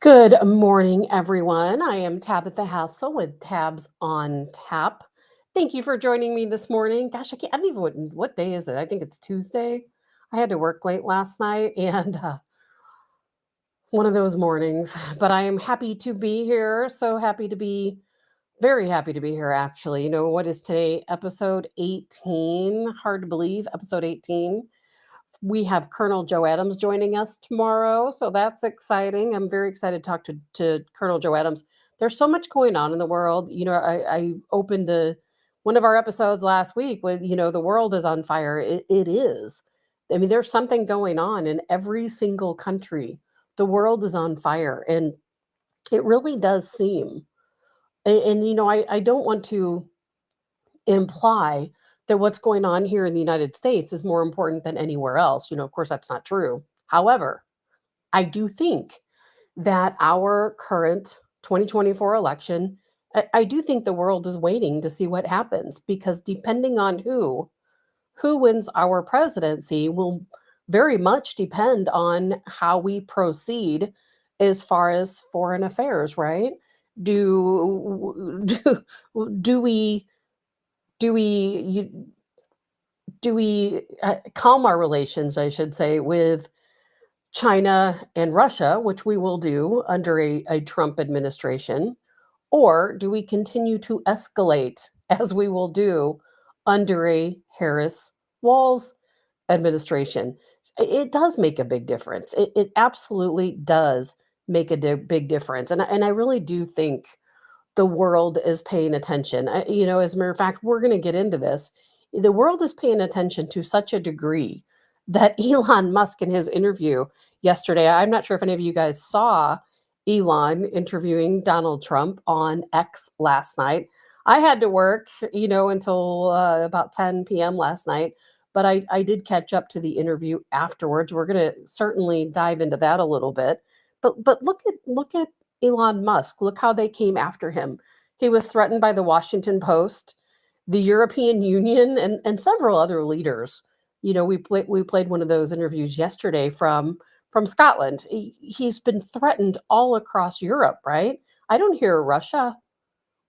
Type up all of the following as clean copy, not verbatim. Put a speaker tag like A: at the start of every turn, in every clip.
A: Good morning, everyone. I am Tabitha Hassell with Tabs on Tap. Thank you for joining me this morning. Gosh, I don't even what day is it? I think it's Tuesday. I had to work late last night and one of those mornings, but I am happy to be here. So happy to be very happy to be here, actually. What is today? Episode 18. Hard to believe, episode 18. We have Colonel Joe Adams joining us tomorrow, so that's exciting. I'm very excited to talk to Colonel Joe Adams. There's so much going on in the world. I opened one of our episodes last week with, the world is on fire. It is. I mean, there's something going on in every single country. The world is on fire, and it really does seem. I don't want to imply that what's going on here in the United States is more important than anywhere else. Of course, that's not true. However, I do think that our current 2024 election, I do think the world is waiting to see what happens because depending on who wins our presidency will very much depend on how we proceed as far as foreign affairs, right? Do do we do we you, do we calm our relations, I should say, with China and Russia, which we will do under a Trump administration, or do we continue to escalate as we will do under a Harris Walls administration? It does make a big difference. It absolutely does make a big difference. And I really do think the world is paying attention. As a matter of fact, we're going to get into this. The world is paying attention to such a degree that Elon Musk in his interview yesterday, I'm not sure if any of you guys saw Elon interviewing Donald Trump on X last night. I had to work, until about 10 p.m. last night, but I did catch up to the interview afterwards. We're going to certainly dive into that a little bit. But look at Elon Musk. Look how they came after him. He was threatened by the Washington Post, the European Union, and several other leaders. We played one of those interviews yesterday from Scotland. He's been threatened all across Europe, right? I don't hear Russia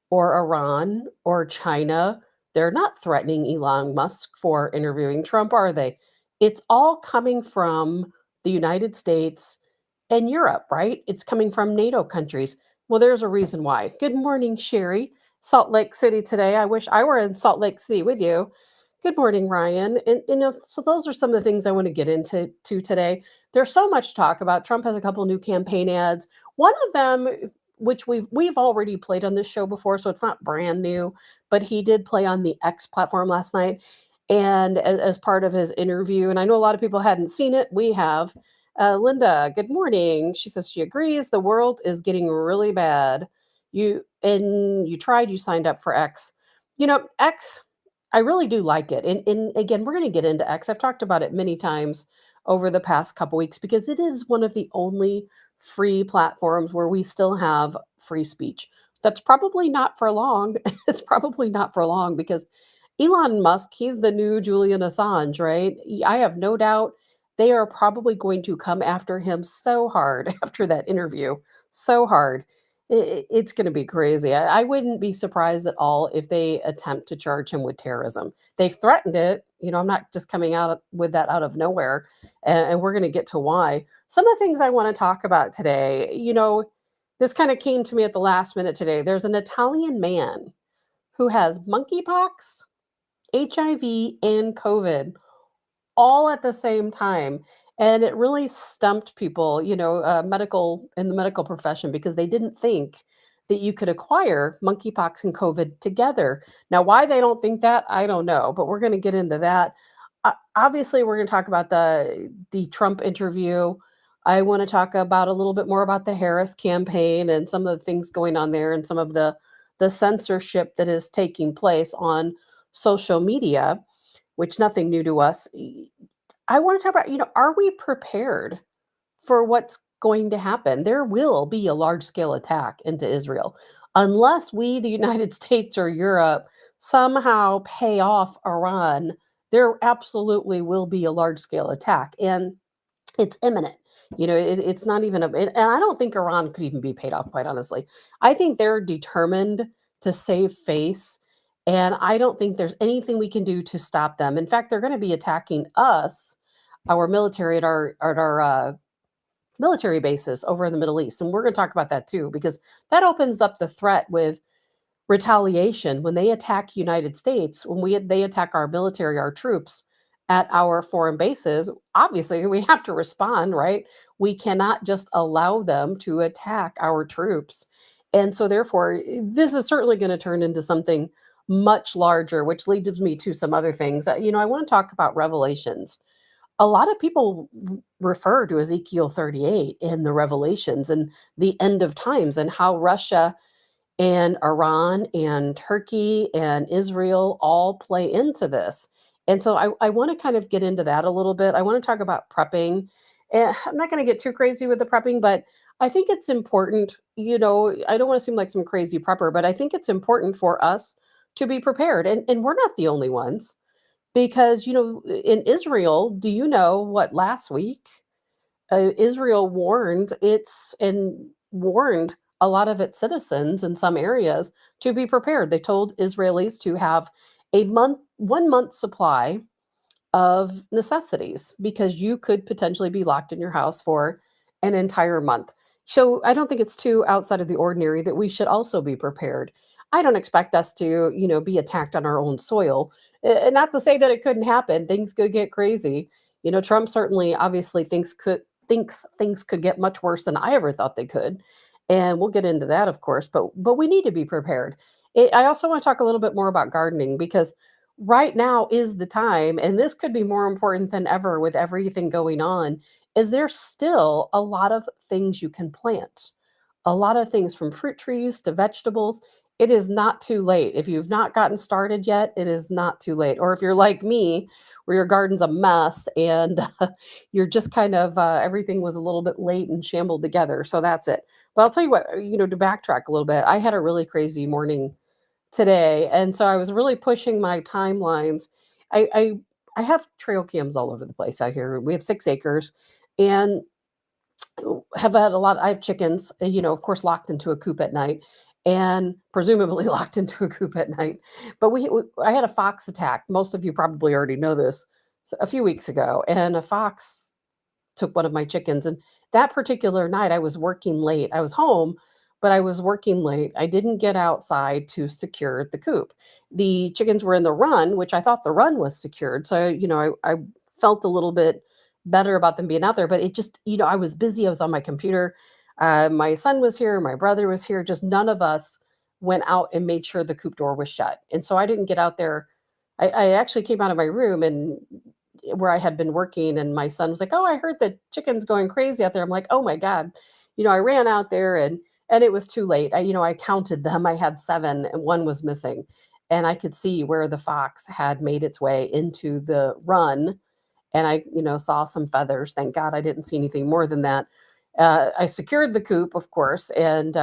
A: or Iran or China. They're not threatening Elon Musk for interviewing Trump, are they? It's all coming from the United States and Europe, right? It's coming from NATO countries. Well, there's a reason why. Good morning, Sherry. Salt Lake City today. I wish I were in Salt Lake City with you. Good morning, Ryan. And so those are some of the things I want to get into today. There's so much to talk about. Trump has a couple new campaign ads. One of them, which we've already played on this show before, so it's not brand new, but he did play on the X platform last night, and as part of his interview. And I know a lot of people hadn't seen it. We have. Linda, good morning. She says she agrees. The world is getting really bad. You signed up for X. X, I really do like it. And again, we're going to get into X. I've talked about it many times over the past couple weeks because it is one of the only free platforms where we still have free speech. That's probably not for long. It's probably not for long because Elon Musk, he's the new Julian Assange, right? I have no doubt they are probably going to come after him so hard after that interview. So hard. It's going to be crazy. I wouldn't be surprised at all if they attempt to charge him with terrorism. They've threatened it. I'm not just coming out with that out of nowhere. And we're going to get to why. Some of the things I want to talk about today, this kind of came to me at the last minute today. There's an Italian man who has monkeypox, HIV, and COVID all at the same time. And it really stumped people, medical in the medical profession because they didn't think that you could acquire monkeypox and COVID together. Now, why they don't think that, I don't know, but we're going to get into that. Obviously, we're going to talk about the Trump interview. I want to talk about a little bit more about the Harris campaign and some of the things going on there and some of the censorship that is taking place on social media, which nothing new to us. I want to talk about, are we prepared for what's going to happen? There will be a large scale attack into Israel unless we, the United States or Europe, somehow pay off Iran. There absolutely will be a large scale attack. And It's imminent. It's not even and I don't think Iran could even be paid off, quite honestly. I think they're determined to save face, and I don't think there's anything we can do to stop them. In fact, they're going to be attacking us, our military at our military bases over in the Middle East, and we're going to talk about that too because that opens up the threat with retaliation when they attack United States, when they attack our military, our troops at our foreign bases. Obviously, we have to respond, right? We cannot just allow them to attack our troops. And so therefore, this is certainly going to turn into something much larger, which leads me to some other things. I want to talk about Revelations. A lot of people refer to Ezekiel 38 in the Revelations and the end of times and how Russia and Iran and Turkey and Israel all play into this. And so I want to kind of get into that a little bit. I want to talk about prepping. And I'm not going to get too crazy with the prepping, but I think it's important. I don't want to seem like some crazy prepper, but I think it's important for us to be prepared. And we're not the only ones because, in Israel, do you know what last week? Israel warned a lot of its citizens in some areas to be prepared. They told Israelis to have 1 month supply of necessities because you could potentially be locked in your house for an entire month. So I don't think it's too outside of the ordinary that we should also be prepared. I don't expect us to, be attacked on our own soil. And not to say that it couldn't happen. Things could get crazy. Trump certainly obviously thinks things could get much worse than I ever thought they could. And we'll get into that, of course, but we need to be prepared. I also want to talk a little bit more about gardening because right now is the time, and this could be more important than ever with everything going on. Is there still a lot of things you can plant? A lot of things from fruit trees to vegetables. It is not too late. If you've not gotten started yet, it is not too late. Or if you're like me, where your garden's a mess and you're just kind of everything was a little bit late and shambled together. So that's it. But I'll tell you what, to backtrack a little bit, I had a really crazy morning today, and so I was really pushing my timelines. I have trail cams all over the place out here. We have 6 acres, and have had a lot. I have chickens, of course, locked into a coop at night, and presumably locked into a coop at night. But I had a fox attack. Most of you probably already know this. A few weeks ago, and a fox took one of my chickens. And that particular night, I was working late. I was home, but I was working late. I didn't get outside to secure the coop. The chickens were in the run, which I thought the run was secured. So, I felt a little bit better about them being out there, but it just, I was busy. I was on my computer. My son was here. My brother was here. Just none of us went out and made sure the coop door was shut. And so I didn't get out there. I actually came out of my room and where I had been working, and my son was like, "Oh, I heard the chickens going crazy out there." I'm like, "Oh my god!" I ran out there, and it was too late. I counted them. I had 7, and one was missing, and I could see where the fox had made its way into the run, and I, saw some feathers. Thank God I didn't see anything more than that. I secured the coop, of course, and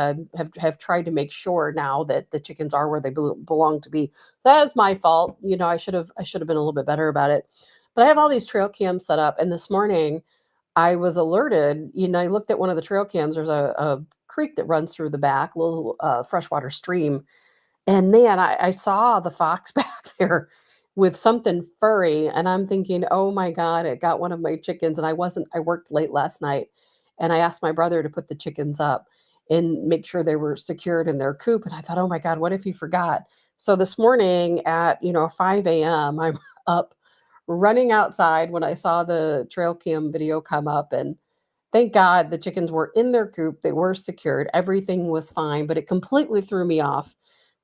A: have tried to make sure now that the chickens are where they belong to be. That's my fault. I should have been a little bit better about it. But I have all these trail cams set up, and this morning I was alerted. I looked at one of the trail cams. There's a creek that runs through the back, little freshwater stream, and man, I saw the fox back there with something furry, and I'm thinking, "Oh my god, it got one of my chickens." And I worked late last night, and I asked my brother to put the chickens up and make sure they were secured in their coop, and I thought, "Oh my god, what if he forgot?" So this morning at, 5 a.m., I'm up running outside when I saw the trail cam video come up, and thank God the chickens were in their coop. They were secured. Everything was fine, but it completely threw me off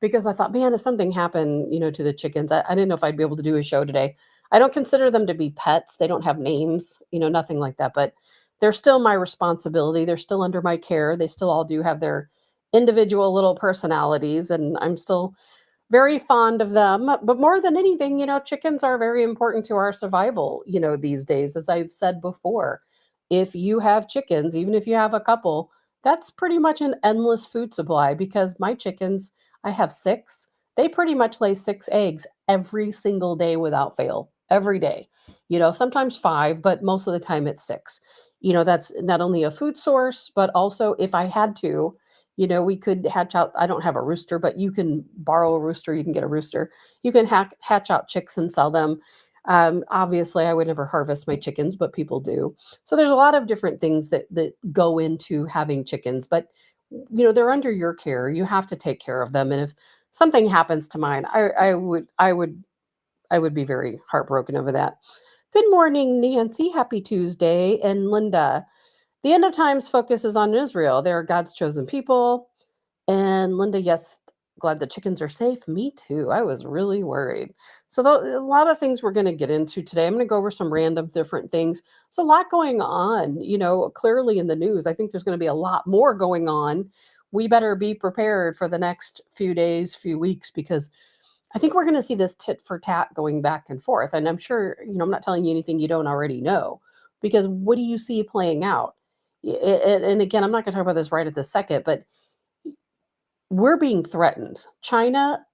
A: because I thought, man, if something happened, to the chickens, I didn't know if I'd be able to do a show today. I don't consider them to be pets. They don't have names, nothing like that, but they're still my responsibility. They're still under my care. They still all do have their individual little personalities, and I'm still very fond of them. But more than anything, chickens are very important to our survival, these days. As I've said before, if you have chickens, even if you have a couple, that's pretty much an endless food supply because my chickens, I have 6, they pretty much lay 6 eggs every single day without fail. every day. Sometimes 5, but most of the time it's 6. That's not only a food source, but also if I had to, we could hatch out. I don't have a rooster, but you can borrow a rooster, you can get a rooster. You can hatch out chicks and sell them. Obviously, I would never harvest my chickens, but people do. So there's a lot of different things that go into having chickens, but they're under your care. You have to take care of them, and if something happens to mine, I would be very heartbroken over that. Good morning, Nancy. Happy Tuesday. And Linda, the end of times focuses on Israel. They are God's chosen people. And Linda, yes, glad the chickens are safe. Me too. I was really worried. So, a lot of things we're going to get into today. I'm going to go over some random different things. There's a lot going on, clearly in the news. I think there's going to be a lot more going on. We better be prepared for the next few days, few weeks, because I think we're going to see this tit for tat going back and forth. And I'm sure, I'm not telling you anything you don't already know, because what do you see playing out? And again, I'm not going to talk about this right at this second, but we're being threatened. China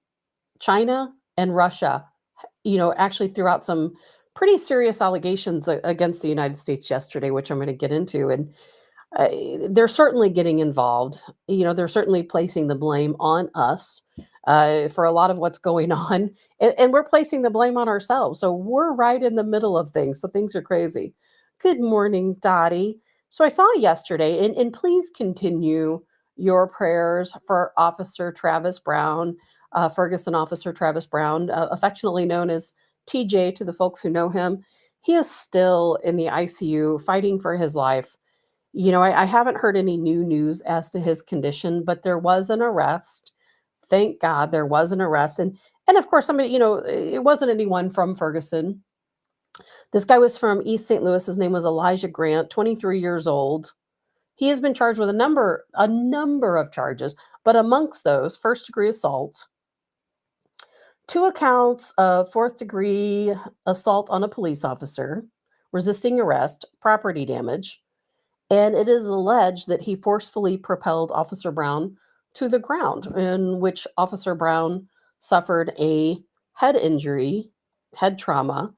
A: and Russia, actually threw out some pretty serious allegations against the United States yesterday, which I'm going to get into. And they're certainly getting involved. They're certainly placing the blame on us for a lot of what's going on. And we're placing the blame on ourselves. So we're right in the middle of things. So things are crazy. Good morning, Dottie. So I saw yesterday, and please continue your prayers for Officer Travis Brown, Ferguson Officer Travis Brown, affectionately known as TJ to the folks who know him. He is still in the ICU fighting for his life. I haven't heard any new news as to his condition, but there was an arrest. Thank God there was an arrest. And of course, somebody, it wasn't anyone from Ferguson. This guy was from East St. Louis. His name was Elijah Grant, 23 years old. He has been charged with a number of charges, but amongst those, first degree assault, 2 accounts of fourth degree assault on a police officer, resisting arrest, property damage, and it is alleged that he forcefully propelled Officer Brown to the ground, in which Officer Brown suffered a head injury, head trauma,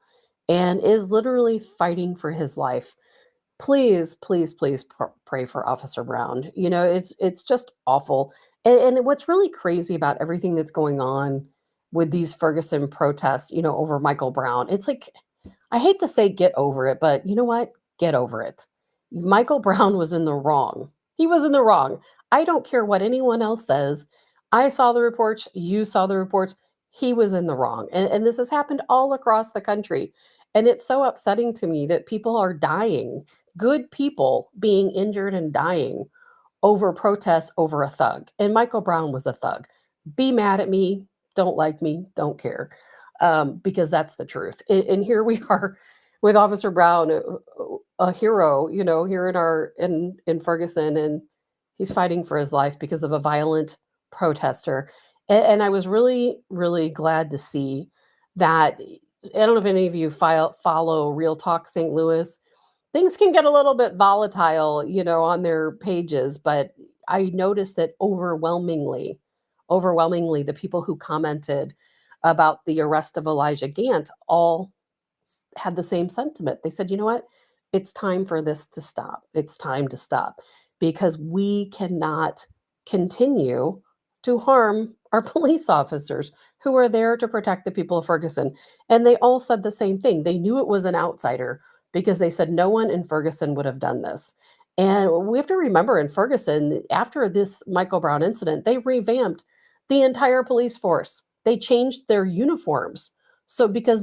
A: and is literally fighting for his life. Please, please, please pray for Officer Brown. It's just awful. And what's really crazy about everything that's going on with these Ferguson protests, over Michael Brown, it's like, I hate to say get over it, but you know what? Get over it. Michael Brown was in the wrong. He was in the wrong. I don't care what anyone else says. I saw the reports. You saw the reports. He was in the wrong. And this has happened all across the country. And it's so upsetting to me that people are dying, good people being injured and dying over protests over a thug. And Michael Brown was a thug. Be mad at me, don't like me, don't care, because that's the truth. And here we are with Officer Brown, a hero, here in Ferguson, and he's fighting for his life because of a violent protester. And I was really, really glad to see that. I don't know if any of you follow Real Talk St. Louis. Things can get a little bit volatile, on their pages, but I noticed that overwhelmingly, the people who commented about the arrest of Elijah Gant all had the same sentiment. They said, you know what? It's time for this to stop. It's time to stop, because we cannot continue to harm our police officers who are there to protect the people of Ferguson. And they all said the same thing. They knew it was an outsider, because they said no one in Ferguson would have done this. And we have to remember, in Ferguson, after this Michael Brown incident, they revamped the entire police force. They changed their uniforms. So because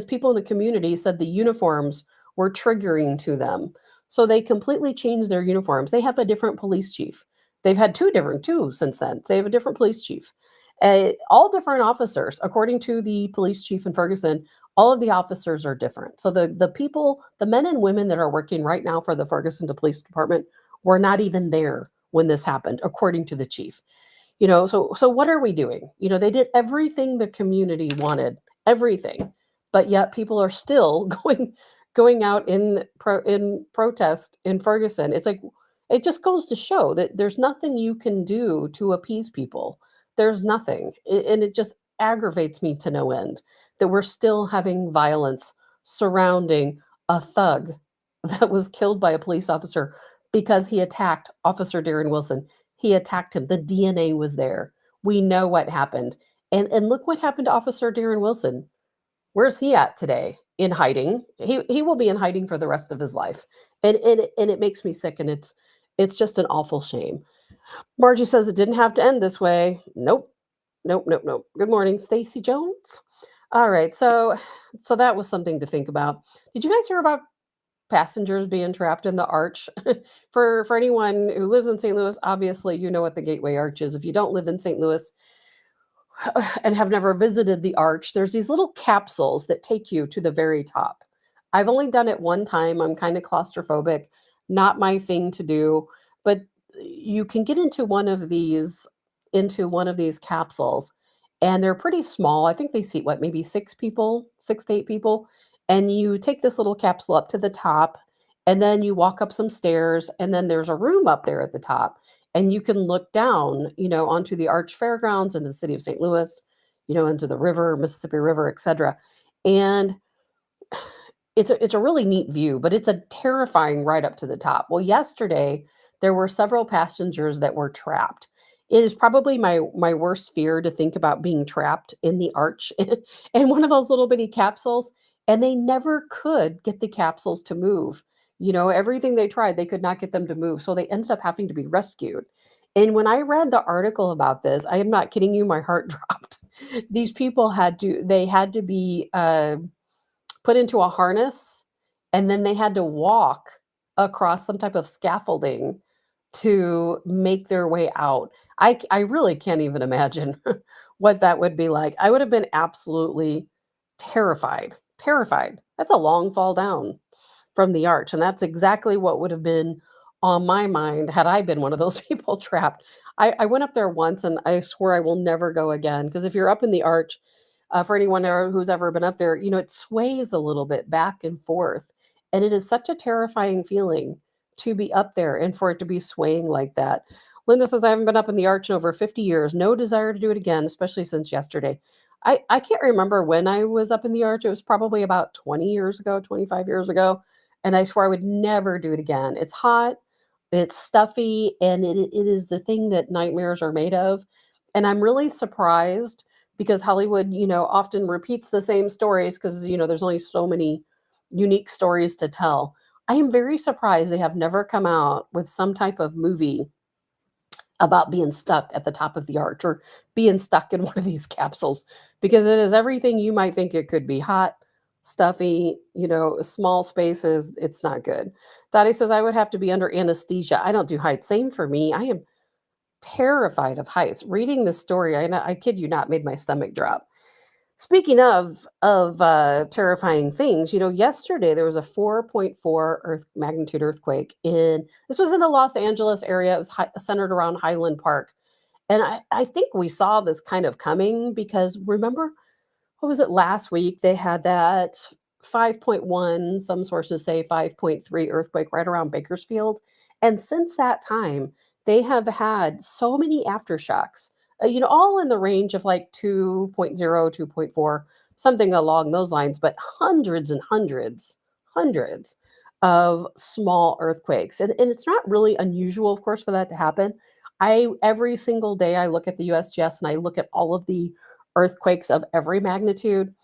A: people in the community said the uniforms were triggering to them. So they completely changed their uniforms. They have a different police chief. They've had two since then. They have a different police chief. All different officers, according to the police chief in Ferguson, all of the officers are different. So the people, the men and women that are working right now for the Ferguson Police Department were not even there when this happened, according to the chief. So what are we doing? They did everything the community wanted, everything, but yet people are still going out in protest in Ferguson. It's like, it just goes to show that there's nothing you can do to appease people. There's nothing, and it just aggravates me to no end that we're still having violence surrounding a thug that was killed by a police officer because he attacked Officer Darren Wilson. He attacked him. The DNA was there. We know what happened. And look what happened to Officer Darren Wilson. Where's he at today? In hiding. He will be in hiding for the rest of his life. And it makes me sick, and it's just an awful shame. Margie says it didn't have to end this way. Nope. Nope, nope, nope. Good morning, Stacy Jones. All right, so that was something to think about. Did you guys hear about passengers being trapped in the arch? For anyone who lives in St. Louis, obviously you know what the Gateway Arch is. If you don't live in St. Louis, and have never visited the arch, there's these little capsules that take you to the very top. I've only done it one time. I'm kind of claustrophobic, not my thing to do, but you can get into one of these capsules, and they're pretty small. I think they seat what, maybe 6 people, 6 to 8 people, and you take this little capsule up to the top, and then you walk up some stairs, and then there's a room up there at the top, and you can look down, onto the Arch Fairgrounds into the city of St. Louis, into the river, Mississippi River, etc. And it's a really neat view, but it's a terrifying right up to the top. Well, yesterday there were several passengers that were trapped. It is probably my worst fear to think about being trapped in the arch in one of those little bitty capsules, and they never could get the capsules to move. Everything they tried, they could not get them to move. So they ended up having to be rescued. And when I read the article about this, I am not kidding you, my heart dropped. These people had to be put into a harness, and then they had to walk across some type of scaffolding to make their way out. I really can't even imagine what that would be like. I would have been absolutely terrified. Terrified. That's a long fall down from the arch, and that's exactly what would have been on my mind had I been one of those people trapped. I went up there once, and I swear I will never go again, because if you're up in the arch, for anyone who's ever been up there, it sways a little bit back and forth. And it is such a terrifying feeling to be up there and for it to be swaying like that. Linda says, I haven't been up in the arch in over 50 years. No desire to do it again, especially since yesterday. I can't remember when I was up in the arch. It was probably about 20 years ago, 25 years ago. And I swear I would never do it again. It's hot, it's stuffy, and it is the thing that nightmares are made of. And I'm really surprised because Hollywood, often repeats the same stories because, there's only so many unique stories to tell. I am very surprised they have never come out with some type of movie about being stuck at the top of the arch or being stuck in one of these capsules, because it is everything you might think it could be: hot, stuffy, small spaces. It's not good. Dottie says, I would have to be under anesthesia. I don't do heights. Same for me. I am terrified of heights. Reading this story, I kid you not, made my stomach drop. Speaking of terrifying things, yesterday there was a 4.4 magnitude earthquake this was in the Los Angeles area. It was centered around Highland Park, and I think we saw this kind of coming because remember, what was it, last week they had that 5.1, some sources say 5.3 earthquake right around Bakersfield, and since that time they have had so many aftershocks, all in the range of like 2.0, 2.4, something along those lines, but hundreds and hundreds of small earthquakes. And it's not really unusual, of course, for that to happen. Every single day I look at the USGS and I look at all of the earthquakes of every magnitude.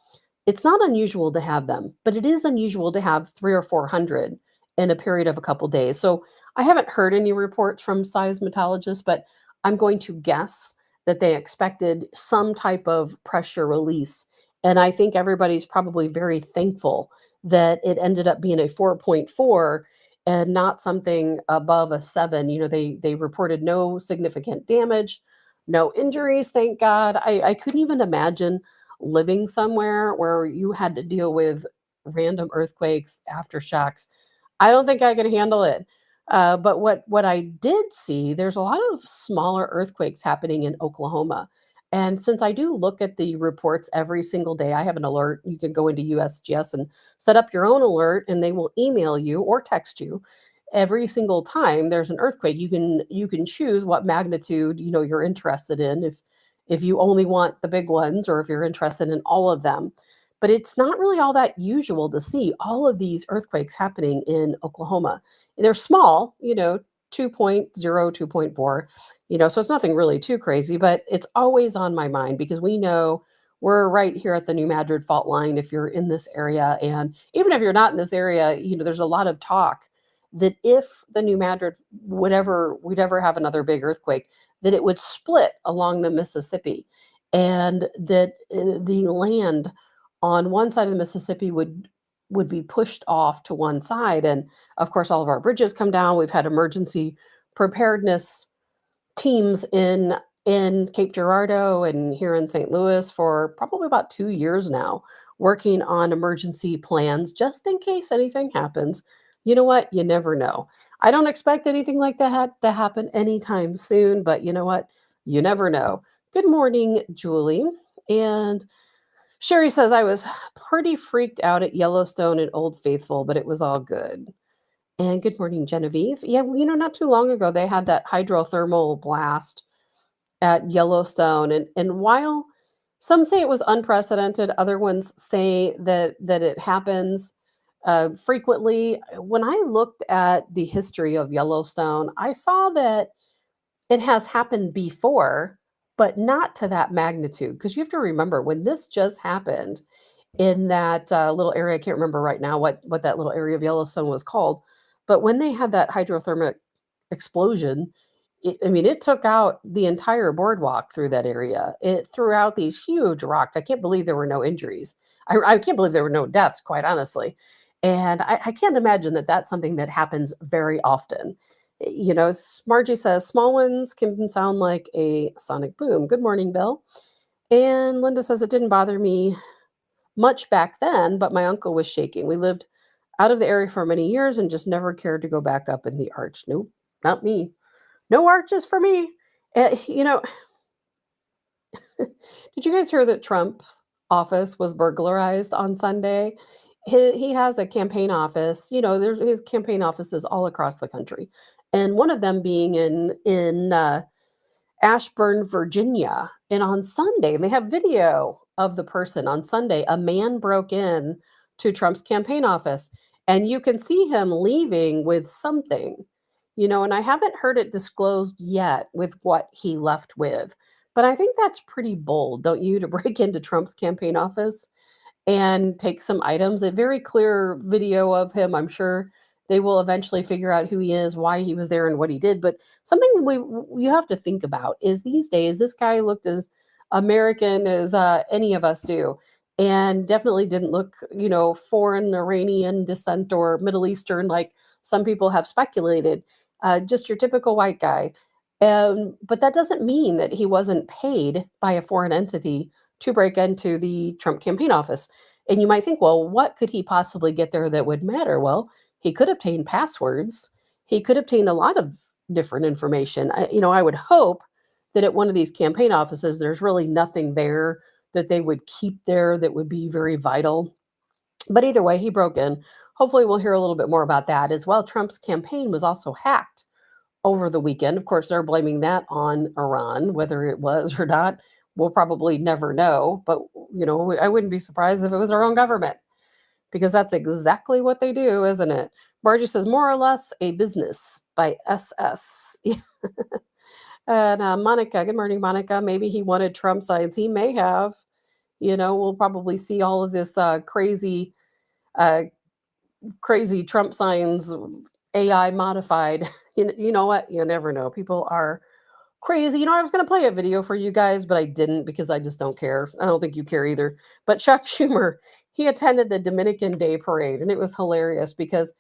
A: It's not unusual to have them, but it is unusual to have 300 or 400 in a period of a couple days. So I haven't heard any reports from seismologists, but I'm going to guess that they expected some type of pressure release. And I think everybody's probably very thankful that it ended up being a 4.4 and not something above a 7. They reported no significant damage, no injuries, thank God. I couldn't even imagine living somewhere where you had to deal with random earthquakes, aftershocks. I don't think I could handle it. But what I did see, there's a lot of smaller earthquakes happening in Oklahoma. And since I do look at the reports every single day, I have an alert. You can go into USGS and set up your own alert, and they will email you or text you every single time there's an earthquake. You can choose what magnitude you're interested in, if you only want the big ones or if you're interested in all of them. but it's not really all that usual to see all of these earthquakes happening in Oklahoma. They're small, 2.0, 2.4, so it's nothing really too crazy, but it's always on my mind because we know we're right here at the New Madrid fault line if you're in this area. And even if you're not in this area, there's a lot of talk that if the New Madrid we'd ever have another big earthquake, that it would split along the Mississippi, and that the land on one side of the Mississippi would be pushed off to one side. And of course, all of our bridges come down. We've had emergency preparedness teams in Cape Girardeau and here in St. Louis for probably about 2 years now, working on emergency plans just in case anything happens. You know what? You never know. I don't expect anything like that to happen anytime soon, but you know what? You never know. Good morning, Julie. And Sherry says I was pretty freaked out at Yellowstone and Old Faithful, but it was all good. And good morning, Genevieve. Yeah, not too long ago they had that hydrothermal blast at Yellowstone, and while some say it was unprecedented, other ones say that it happens frequently. When I looked at the history of Yellowstone, I saw that it has happened before, but not to that magnitude. Because you have to remember when this just happened in that little area. I can't remember right now what that little area of Yellowstone was called, but when they had that hydrothermic explosion, it took out the entire boardwalk through that area. It threw out these huge rocks. I can't believe there were no injuries. I can't believe there were no deaths, quite honestly. And I can't imagine that that's something that happens very often. Margie says small ones can sound like a sonic boom. Good morning, Bill. And Linda says it didn't bother me much back then, but my uncle was shaking. We lived out of the area for many years and just never cared to go back up in the arch. Nope, not me. No arches for me. Uh, you know, did you guys hear that Trump's office was burglarized on Sunday? He has a campaign office. There's his campaign offices all across the country, and one of them being in Ashburn, Virginia. And on Sunday, they have video of the person on Sunday. A man broke in to Trump's campaign office, and you can see him leaving with something, and I haven't heard it disclosed yet with what he left with. But I think that's pretty bold, don't you, to break into Trump's campaign office and take some items. A very clear video of him. I'm sure they will eventually figure out who he is, why he was there, and what he did. But something you have to think about is these days, this guy looked as American as any of us do, and definitely didn't look, foreign, Iranian descent or Middle Eastern like some people have speculated. Just your typical white guy. But that doesn't mean that he wasn't paid by a foreign entity to break into the Trump campaign office. And you might think, well, what could he possibly get there that would matter? Well, he could obtain passwords. He could obtain a lot of different information. I would hope that at one of these campaign offices, there's really nothing there that they would keep there that would be very vital. But either way, he broke in. Hopefully, we'll hear a little bit more about that as well. Trump's campaign was also hacked over the weekend. Of course, they're blaming that on Iran, whether it was or not. We'll probably never know, but I wouldn't be surprised if it was our own government, because that's exactly what they do, isn't it? Margie says more or less a business by SS. And Monica, good morning, Monica. Maybe he wanted Trump signs. He may have. We'll probably see all of this uh, crazy Trump signs, AI modified. You know what? You never know. People are crazy. I was going to play a video for you guys, but I didn't because I just don't care. I don't think you care either. But Chuck Schumer, he attended the Dominican Day Parade, and it was hilarious because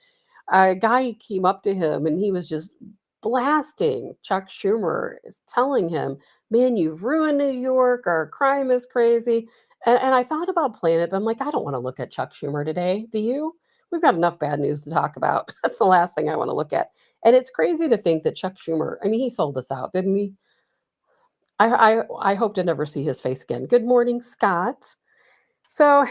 A: a guy came up to him and he was just blasting Chuck Schumer, telling him, man, you've ruined New York. Our crime is crazy. And I thought about playing it, but I'm like, I don't want to look at Chuck Schumer today. Do you? We've got enough bad news to talk about. That's the last thing I want to look at. And it's crazy to think that Chuck Schumer, he sold us out, didn't he? I hope to never see his face again. Good morning, Scott. So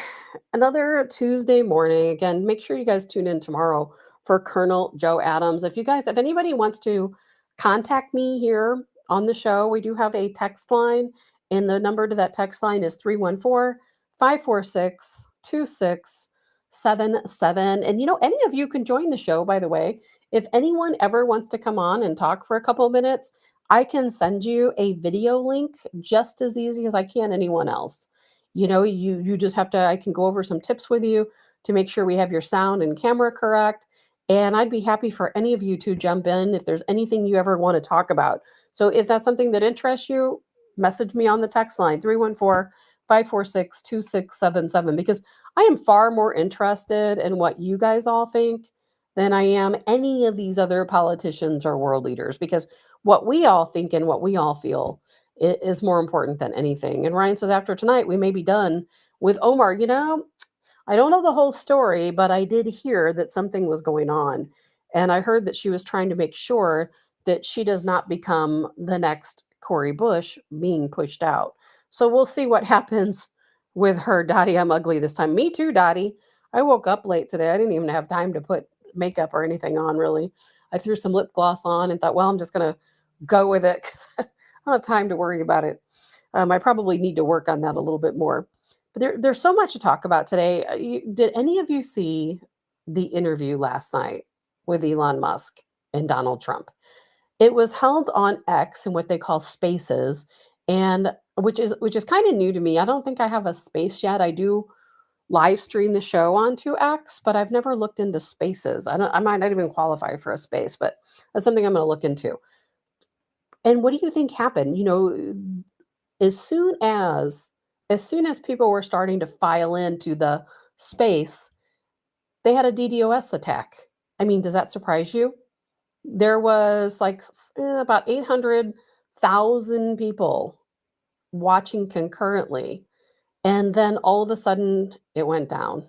A: another Tuesday morning. Again, make sure you guys tune in tomorrow for Colonel Joe Adams. If anybody wants to contact me here on the show, we do have a text line, and the number to that text line is 314-546 2677. And any of you can join the show, by the way. If anyone ever wants to come on and talk for a couple of minutes, I can send you a video link just as easy as I can anyone else. You just have to, I can go over some tips with you to make sure we have your sound and camera correct. And I'd be happy for any of you to jump in if there's anything you ever want to talk about. So if that's something that interests you, message me on the text line 314-546-2677, because I am far more interested in what you guys all think than I am any of these other politicians or world leaders, because what we all think and what we all feel is more important than anything. And Ryan says, after tonight, we may be done with Omar. I don't know the whole story, but I did hear that something was going on. And I heard that she was trying to make sure that she does not become the next Cori Bush being pushed out. So we'll see what happens with her. Dottie, I'm ugly this time. Me too, Dottie. I woke up late today. I didn't even have time to put makeup or anything on, really. I threw some lip gloss on and thought, well, I'm just going to go with it because I don't have time to worry about it. I probably need to work on that a little bit more. But there's so much to talk about today. Did any of you see the interview last night with Elon Musk and Donald Trump? It was held on X in what they call Spaces, and which is kind of new to me. I don't think I have a space yet. I do live stream the show onto X, but I've never looked into Spaces. I might not even qualify for a space, but that's something I'm going to look into. And what do you think happened? As soon as people were starting to file into the space, they had a DDoS attack. I mean, does that surprise you? There was like about 800,000 people watching concurrently, and then all of a sudden it went down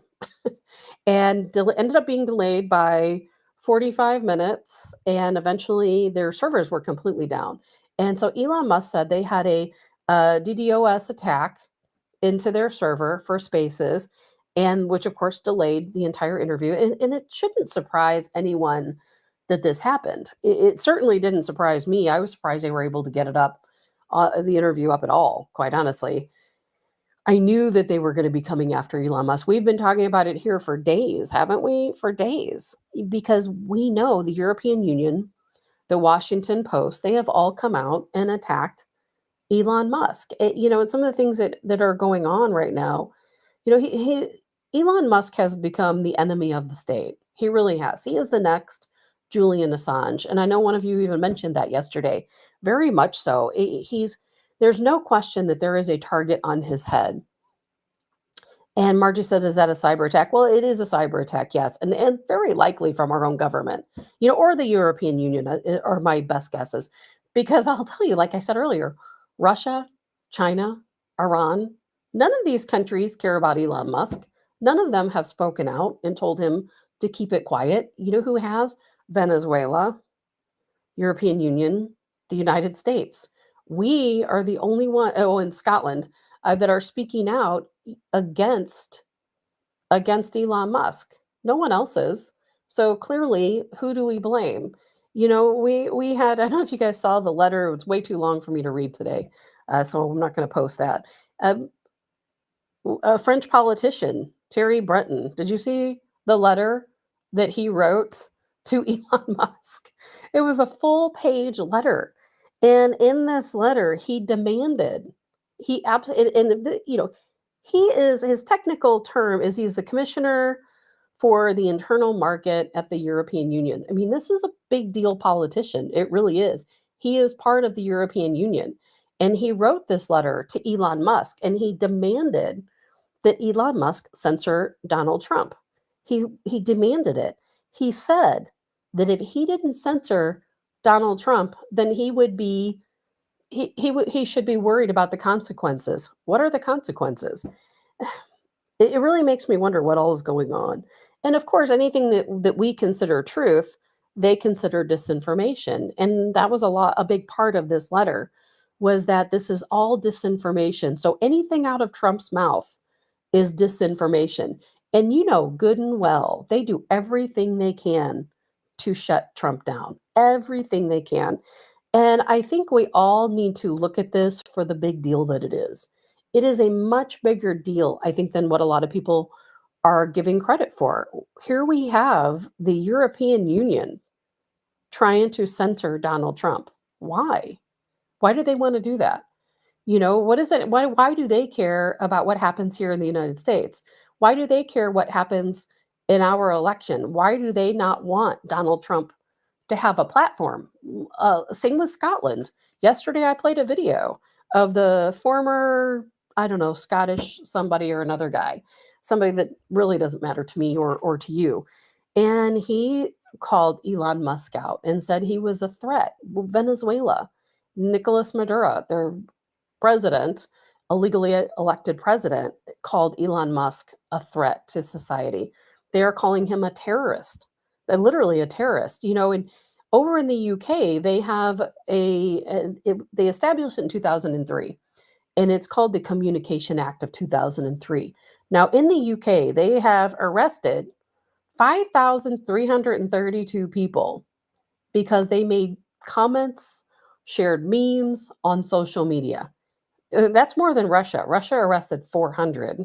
A: and ended up being delayed by 45 minutes, and eventually their servers were completely down. And so Elon Musk said they had a DDoS attack into their server for Spaces, and which of course delayed the entire interview. And it shouldn't surprise anyone that this happened. It certainly didn't surprise me. I was surprised they were able to get it up, the interview up at all, quite honestly. I knew that they were going to be coming after Elon Musk. We've been talking about it here for days, haven't we? For days, because we know the European Union, the Washington Post, they have all come out and attacked Elon Musk. And some of the things that are going on right now, Elon Musk has become the enemy of the state. He really has. He is the next Julian Assange, and I know one of you even mentioned that yesterday. Very much so. There's no question that there is a target on his head. And Margie says, is that a cyber attack? Well, it is a cyber attack, yes, and very likely from our own government, or the European Union are my best guesses. Because I'll tell you, like I said earlier, Russia, China, Iran, none of these countries care about Elon Musk. None of them have spoken out and told him to keep it quiet. You know who has? Venezuela, European Union, the United States. We are the only one, in Scotland, that are speaking out against Elon Musk. No one else is. So clearly, who do we blame? We had, I don't know if you guys saw the letter. It was way too long for me to read today, so I'm not going to post that. A French politician, Thierry Breton, did you see the letter that he wrote to Elon Musk? It was a full page letter. And in this letter, he demanded, he absolutely, his technical term is he's the commissioner for the internal market at the European Union. I mean, this is a big deal politician. It really is. He is part of the European Union. And he wrote this letter to Elon Musk, and he demanded that Elon Musk censor Donald Trump. He demanded it. He said that if he didn't censor Donald Trump, then he should be worried about the consequences. What are the consequences? It really makes me wonder what all is going on. And of course, anything that we consider truth, they consider disinformation. And that was a big part of this letter, was that this is all disinformation. So anything out of Trump's mouth is disinformation. And good and well, they do everything they can to shut Trump down, everything they can. And I think we all need to look at this for the big deal that it is. It is a much bigger deal, I think, than what a lot of people are giving credit for. Here we have the European Union trying to censor Donald Trump. Why? Why do they want to do that? What is it? Why do they care about what happens here in the United States? Why do they care what happens in our election? Why do they not want Donald Trump to have a platform? Same with Scotland. Yesterday, I played a video of the former, I don't know, Scottish somebody or another guy, somebody that really doesn't matter to me or to you. And he called Elon Musk out and said he was a threat. Venezuela, Nicolas Maduro, their president, a legally elected president, called Elon Musk a threat to society. They are calling him a terrorist, literally a terrorist. And over in the UK, they have they established it in 2003, and it's called the Communication Act of 2003. Now, in the UK, they have arrested 5,332 people because they made comments, shared memes on social media. That's more than Russia. Russia arrested 400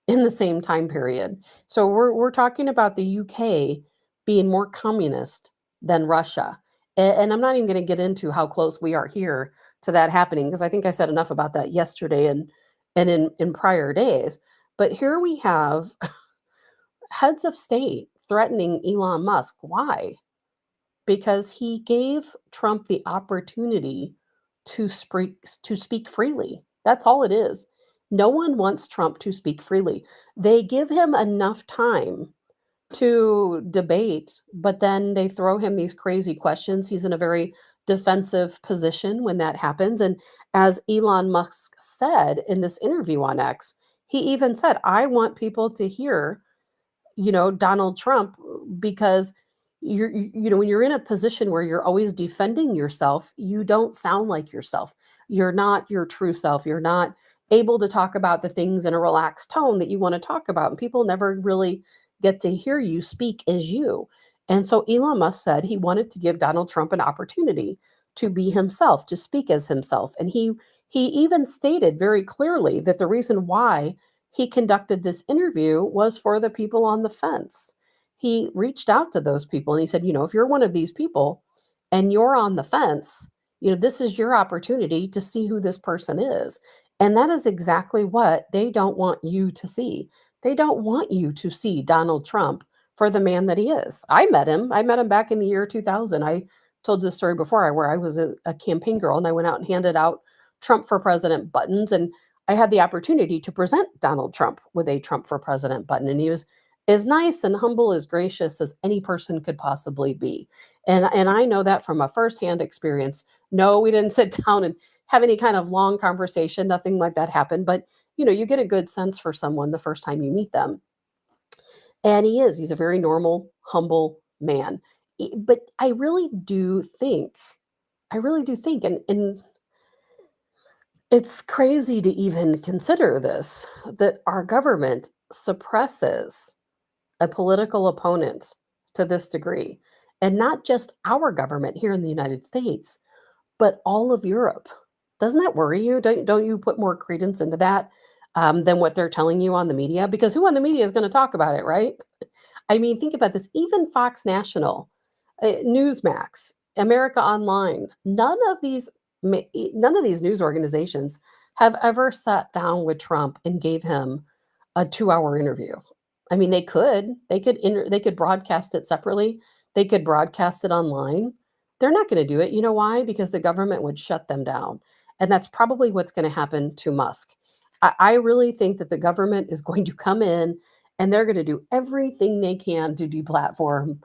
A: in the same time period. So we're talking about the UK being more communist than Russia. And I'm not even going to get into how close we are here to that happening, because I think I said enough about that yesterday and in prior days. But here we have heads of state threatening Elon Musk. Why? Because he gave Trump the opportunity to speak freely. That's all it is. No one wants Trump to speak freely. They give him enough time to debate, but then they throw him these crazy questions. He's in a very defensive position when that happens. And as Elon Musk said in this interview on X, he even said, I want people to hear Donald Trump, because when you're in a position where you're always defending yourself, you don't sound like yourself. You're not your true self. You're not able to talk about the things in a relaxed tone that you want to talk about. And people never really get to hear you speak as you. And so Elon Musk said he wanted to give Donald Trump an opportunity to be himself, to speak as himself. And he even stated very clearly that the reason why he conducted this interview was for the people on the fence. He reached out to those people and he said, if you're one of these people and you're on the fence, this is your opportunity to see who this person is. And that is exactly what they don't want you to see. They don't want you to see Donald Trump for the man that he is. I met him. I met him back in the year 2000. I told this story before, where I was a campaign girl and I went out and handed out Trump for President buttons. And I had the opportunity to present Donald Trump with a Trump for President button. And he was as nice and humble, as gracious as any person could possibly be. And I know that from a firsthand experience. No, we didn't sit down and have any kind of long conversation. Nothing like that happened. But, you get a good sense for someone the first time you meet them. And he's a very normal, humble man. But I really do think, and it's crazy to even consider this, that our government suppresses a political opponent to this degree. And not just our government here in the United States, but all of Europe. Doesn't that worry you? Don't you put more credence into that than what they're telling you on the media? Because who on the media is going to talk about it, right? I mean, think about this. Even Fox National, Newsmax, America Online, none of these news organizations have ever sat down with Trump and gave him a 2-hour interview. I mean, they could broadcast it separately. They could broadcast it online. They're not going to do it. You know why? Because the government would shut them down. And that's probably what's going to happen to Musk. I really think that the government is going to come in and they're going to do everything they can to deplatform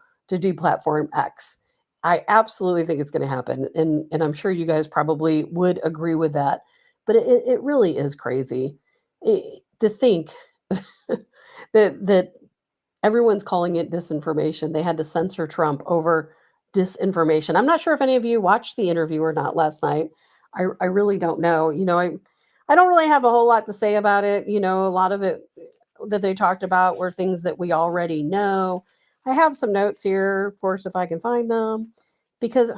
A: X. I absolutely think it's going to happen. And I'm sure you guys probably would agree with that. But it really is crazy to think that everyone's calling it disinformation. They had to censor Trump over disinformation. I'm not sure if any of you watched the interview or not last night. I really don't know. I don't really have a whole lot to say about it. A lot of it that they talked about were things that we already know. I have some notes here, of course, if I can find them, because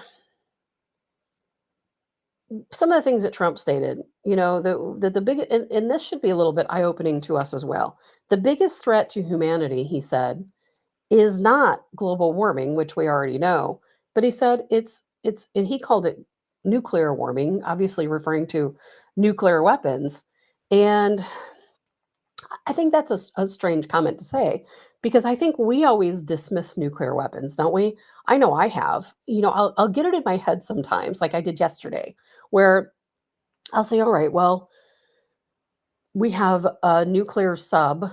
A: some of the things that Trump stated, the big, and this should be a little bit eye opening to us as well. The biggest threat to humanity, he said, is not global warming, which we already know, but he said and he called it nuclear warming, obviously referring to nuclear weapons. And I think that's a strange comment to say because I think we always dismiss nuclear weapons, don't we? I know I have. I'll get it in my head sometimes, like I did yesterday, where I'll say, all right, well, we have a nuclear sub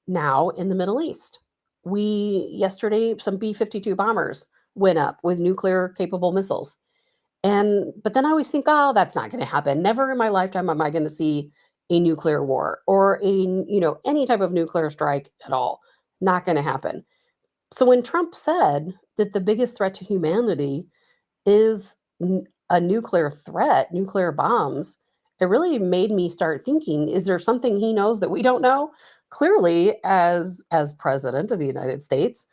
A: now in the Middle East. Yesterday, some B-52 bombers went up with nuclear capable missiles. But then I always think, oh, that's not going to happen. Never in my lifetime am I going to see a nuclear war or any type of nuclear strike at all. Not going to happen. So when Trump said that the biggest threat to humanity is a nuclear threat, nuclear bombs, it really made me start thinking, is there something he knows that we don't know? Clearly, as president of the United States,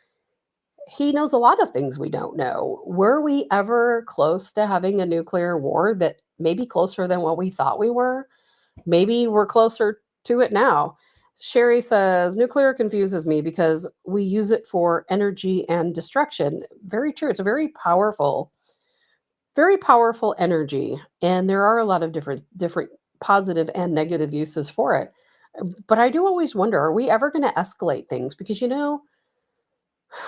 A: he knows a lot of things we don't know. Were we ever close to having a nuclear war that maybe closer than what we thought we were? Maybe we're closer to it now. Sherry says, nuclear confuses me because we use it for energy and destruction. Very true. It's a very powerful energy. And there are a lot of different positive and negative uses for it. But I do always wonder, are we ever going to escalate things? Because,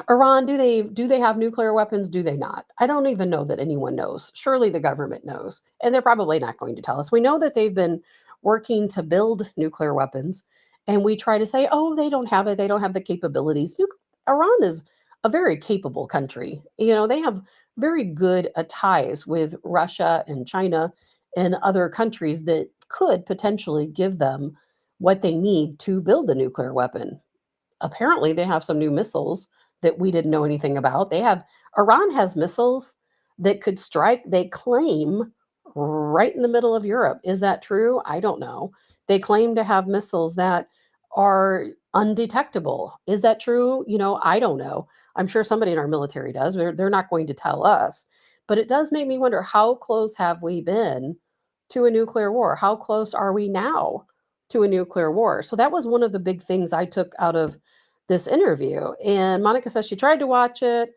A: Iran, do they have nuclear weapons? Do they not? I don't even know that anyone knows. Surely the government knows, and they're probably not going to tell us. We know that they've been working to build nuclear weapons, and we try to say, oh, they don't have it. They don't have the capabilities. Iran is a very capable country. They have very good ties with Russia and China and other countries that could potentially give them what they need to build a nuclear weapon. Apparently, they have some new missiles that we didn't know anything about. Iran has missiles that could strike, they claim, right in the middle of Europe. Is that true? I don't know. They claim to have missiles that are undetectable. Is that true? I don't know. I'm sure somebody in our military does. They're not going to tell us. But it does make me wonder, how close have we been to a nuclear war? How close are we now to a nuclear war? So that was one of the big things I took out of this interview. And Monica says she tried to watch it.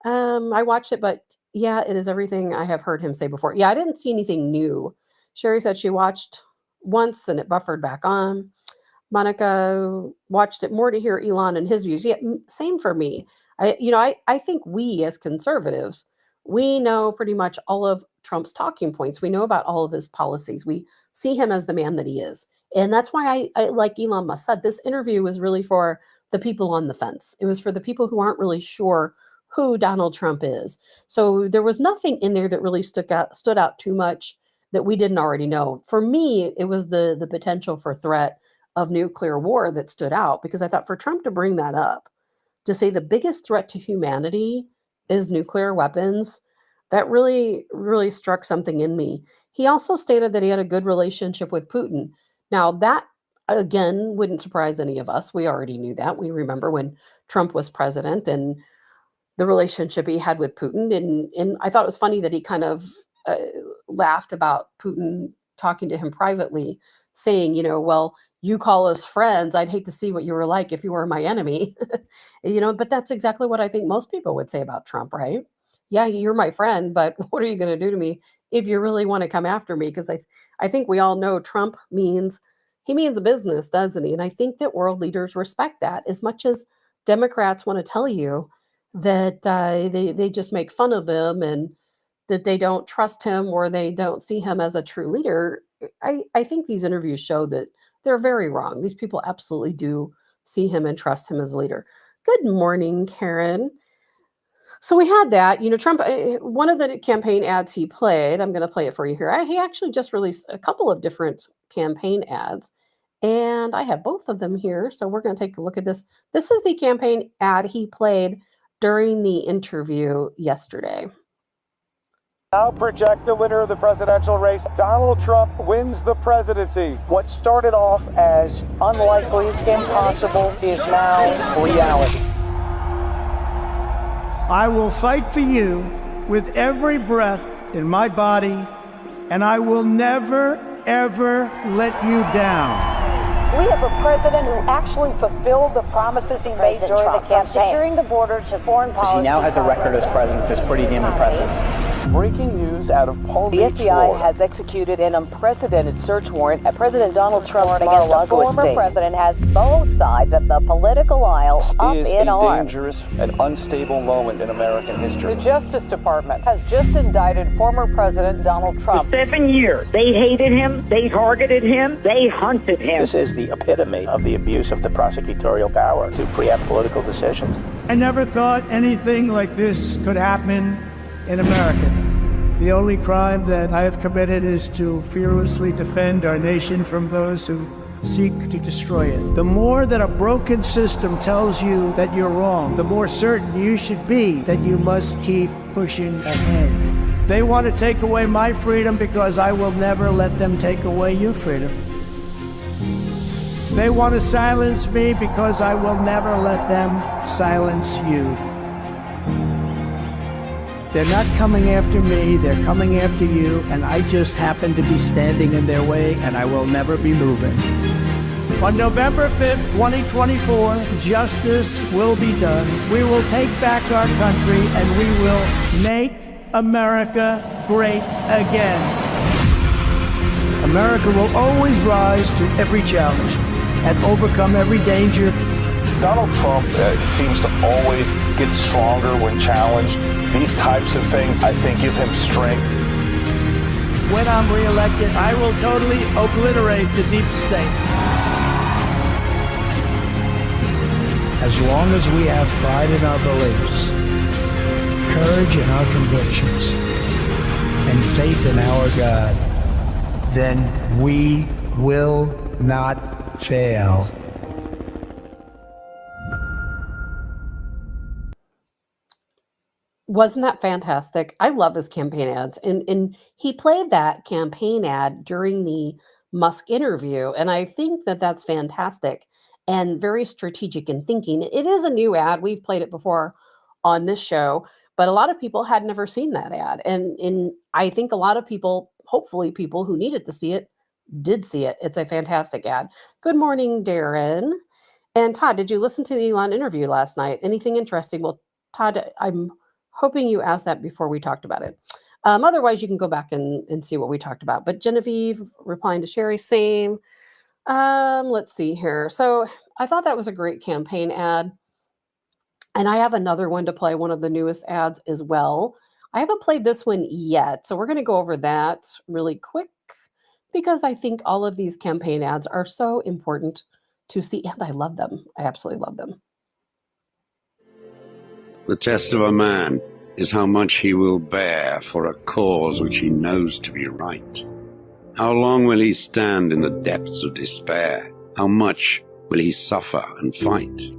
A: I watched it, but yeah, it is everything I have heard him say before. Yeah, I didn't see anything new. Sherry said she watched once and it buffered back on. Monica watched it more to hear Elon and his views. Yeah, same for me. I think we as conservatives, we know pretty much all of Trump's talking points. We know about all of his policies. We see him as the man that he is. And that's why I like Elon Musk said, this interview was really for the people on the fence. It was for the people who aren't really sure who Donald Trump is. So there was nothing in there that really stood out too much that we didn't already know. For me, it was the potential for threat of nuclear war that stood out, because I thought for Trump to bring that up, to say the biggest threat to humanity is nuclear weapons, that really, really struck something in me. He also stated that he had a good relationship with Putin. Now, that, again, wouldn't surprise any of us. We already knew that. We remember when Trump was president and the relationship he had with Putin. And I thought it was funny that he kind of laughed about Putin talking to him privately, saying, well, you call us friends. I'd hate to see what you were like if you were my enemy. But that's exactly what I think most people would say about Trump, right? Yeah, you're my friend, but what are you going to do to me if you really want to come after me? Because I think we all know Trump means business, doesn't he? And I think that world leaders respect that, as much as Democrats want to tell you that they just make fun of him and that they don't trust him or they don't see him as a true leader. I think these interviews show that they're very wrong. These people absolutely do see him and trust him as a leader. Good morning, Karen. So we had that, Trump, one of the campaign ads he played, I'm going to play it for you here. He actually just released a couple of different campaign ads, and I have both of them here. So we're going to take a look at this. This is the campaign ad he played during the interview yesterday.
B: Now project the winner of the presidential race. Donald Trump wins the presidency.
C: What started off as unlikely, impossible, is now reality.
D: I will fight for you with every breath in my body and I will never, ever let you down.
C: We have a president who actually fulfilled the promises he made during the campaign. Securing the border to foreign policy.
E: He now has a record as president that's pretty damn impressive.
B: Breaking news out of Palm Beach,
C: The FBI
B: Florida.
C: has executed an unprecedented search warrant at President Donald Trump's
F: against a
C: Mar-a-Lago estate. Former president has both sides of the political aisle up
B: Is
C: in
B: a
C: arms.
B: dangerous and unstable moment in American history.
C: The Justice Department has just indicted former President Donald Trump.
F: 7 years. They hated him. They targeted him. They hunted him.
E: This is the epitome of the abuse of the prosecutorial power to preempt political decisions.
D: I never thought anything like this could happen in America. The only crime that I have committed is to fearlessly defend our nation from those who seek to destroy it. The more that a broken system tells you that you're wrong, the more certain you should be that you must keep pushing ahead. They want to take away my freedom because I will never let them take away your freedom. They want to silence me because I will never let them silence you. They're not coming after me, they're coming after you, and I just happen to be standing in their way, and I will never be moving. On November 5th, 2024, justice will be done. We will take back our country, and we will make America great again. America will always rise to every challenge and overcome every danger.
B: Donald Trump seems to always get stronger when challenged. These types of things, I think, give him strength.
D: When I'm reelected, I will totally obliterate the deep state.
G: As long as we have pride in our beliefs, courage in our convictions, and faith in our God, then we will not fail.
A: Wasn't that fantastic? I love his campaign ads. And he played that campaign ad during the Musk interview. And I think that that's fantastic and very strategic in thinking. It is a new ad. We've played it before on this show, but a lot of people had never seen that ad. And I think a lot of people, hopefully people who needed to see it, did see it. It's a fantastic ad. Good morning, Darren. And Todd, did you listen to the Elon interview last night? Anything interesting? Well, Todd, I'm hoping you asked that before we talked about it. Otherwise, you can go back and see what we talked about. But Genevieve replying to Sherry, same. Let's see here. So I thought that was a great campaign ad. And I have another one to play, one of the newest ads as well. I haven't played this one yet. So we're going to go over that really quick because I think all of these campaign ads are so important to see. And I love them. I absolutely love them.
H: The test of a man is how much he will bear for a cause which he knows to be right. How long will he stand in the depths of despair? How much will he suffer and fight?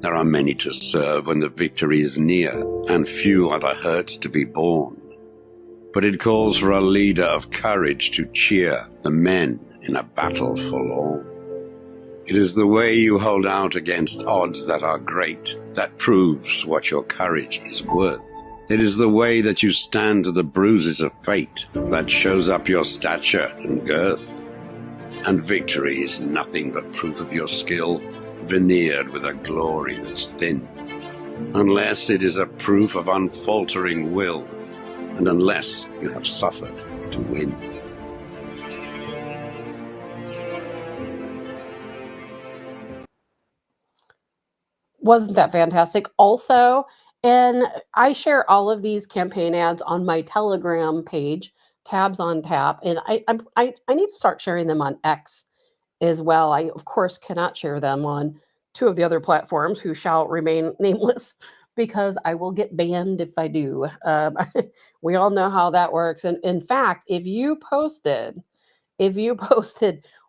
H: There are many to serve when the victory is near, and few are the hurts to be borne. But it calls for a leader of courage to cheer the men in a battle forlorn. It is the way you hold out against odds that are great that proves what your courage is worth. It is the way that you stand to the bruises of fate that shows up your stature and girth. And victory is nothing but proof of your skill, veneered with a glory that's thin. Unless it is a proof of unfaltering will, and unless you have suffered to win.
A: Wasn't that fantastic? Also, and I share all of these campaign ads on my Telegram page, Tabs on Tap, and I need to start sharing them on X as well. I, of course, cannot share them on two of the other platforms who shall remain nameless because I will get banned if I do. We all know how that works. And in fact, if you posted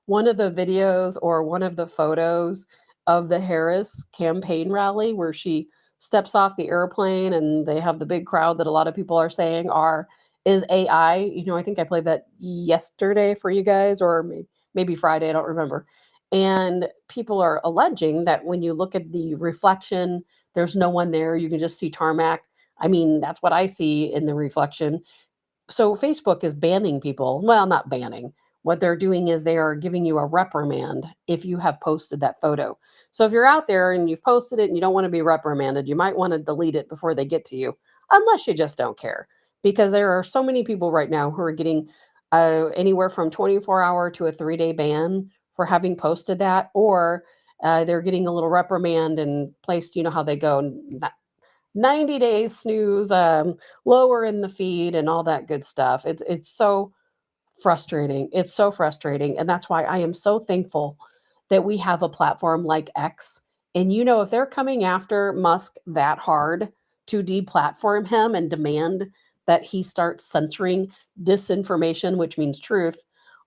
A: one of the videos or one of the photos of the Harris campaign rally where she steps off the airplane and they have the big crowd that a lot of people are saying is AI. You know, I think I played that yesterday for you guys, or maybe Friday, I don't remember. And people are alleging that when you look at the reflection, there's no one there. You can just see tarmac. I mean, that's what I see in the reflection. so Facebook is banning people. Well, not banning. What they're doing is they are giving you a reprimand if you have posted that photo. So if you're out there and you've posted it and you don't want to be reprimanded, you might want to delete it before they get to you, unless you just don't care. Because there are so many people right now who are getting anywhere from 24-hour to a 3-day ban for having posted that, or they're getting a little reprimand and placed, you know how they go, 90 days snooze, lower in the feed and all that good stuff. It's so frustrating. It's so frustrating. And that's why I am so thankful that we have a platform like X. And you know, if they're coming after Musk that hard to deplatform him and demand that he start censoring disinformation, which means truth,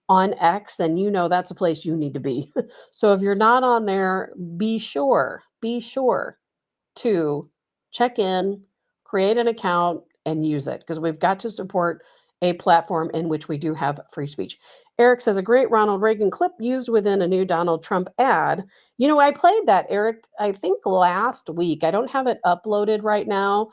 A: on X, then you know that's a place you need to be. So if you're not on there, be sure to check in, create an account, and use it, because we've got to support a platform in which we do have free speech. Eric says a great Ronald Reagan clip used within a new Donald Trump ad. You know, I played that, Eric, I think last week. I don't have it uploaded right now.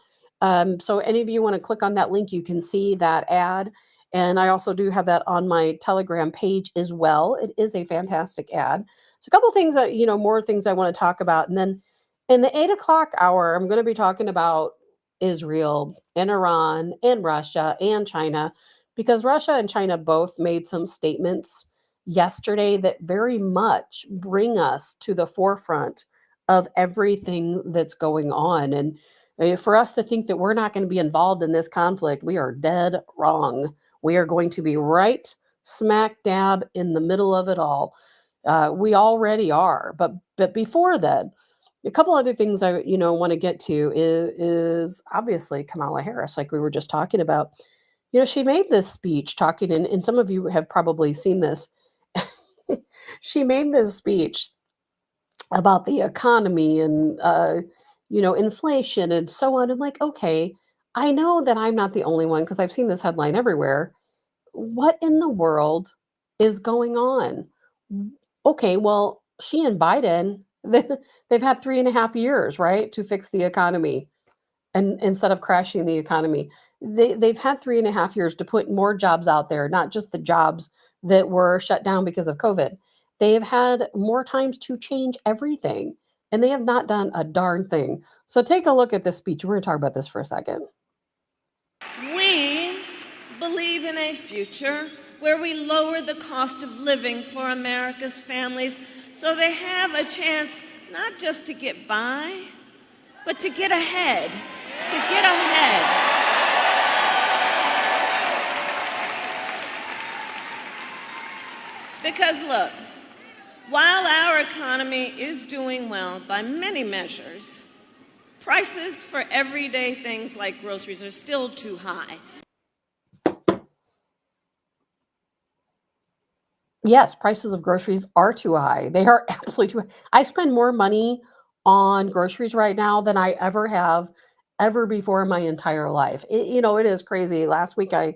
A: So any of you want to click on that link, you can see that ad. And I also do have that on my Telegram page as well. It is a fantastic ad. So a couple things that, you know, more things I want to talk about. And then in the 8 o'clock hour, I'm going to be talking about Israel and Iran and Russia and China, because Russia and China both made some statements yesterday that very much bring us to the forefront of everything that's going on. And for us to think that we're not going to be involved in this conflict, we are dead wrong. We are going to be right smack dab in the middle of it all. We already are, but before then, a couple other things I want to get to is obviously Kamala Harris, like we were just talking about. You know, she made this speech talking, and some of you have probably seen this. She made this speech about the economy and inflation and so on. I'm like, okay, I know that I'm not the only one, because I've seen this headline everywhere. What in the world is going on? Okay, well, she and Biden, they've had 3.5 years, right, to fix the economy, and instead of crashing the economy. They've had 3.5 years to put more jobs out there, not just the jobs that were shut down because of COVID. They've had more times to change everything, and they have not done a darn thing. So take a look at this speech. We're going to talk about this for a second.
I: We believe in a future where we lower the cost of living for America's families so they have a chance not just to get by, but to get ahead. To get ahead. Because look, while our economy is doing well by many measures, prices for everyday things like groceries are still too high.
A: Yes, prices of groceries are too high. They are absolutely too high. I spend more money on groceries right now than I ever have ever before in my entire life. It is crazy. Last week I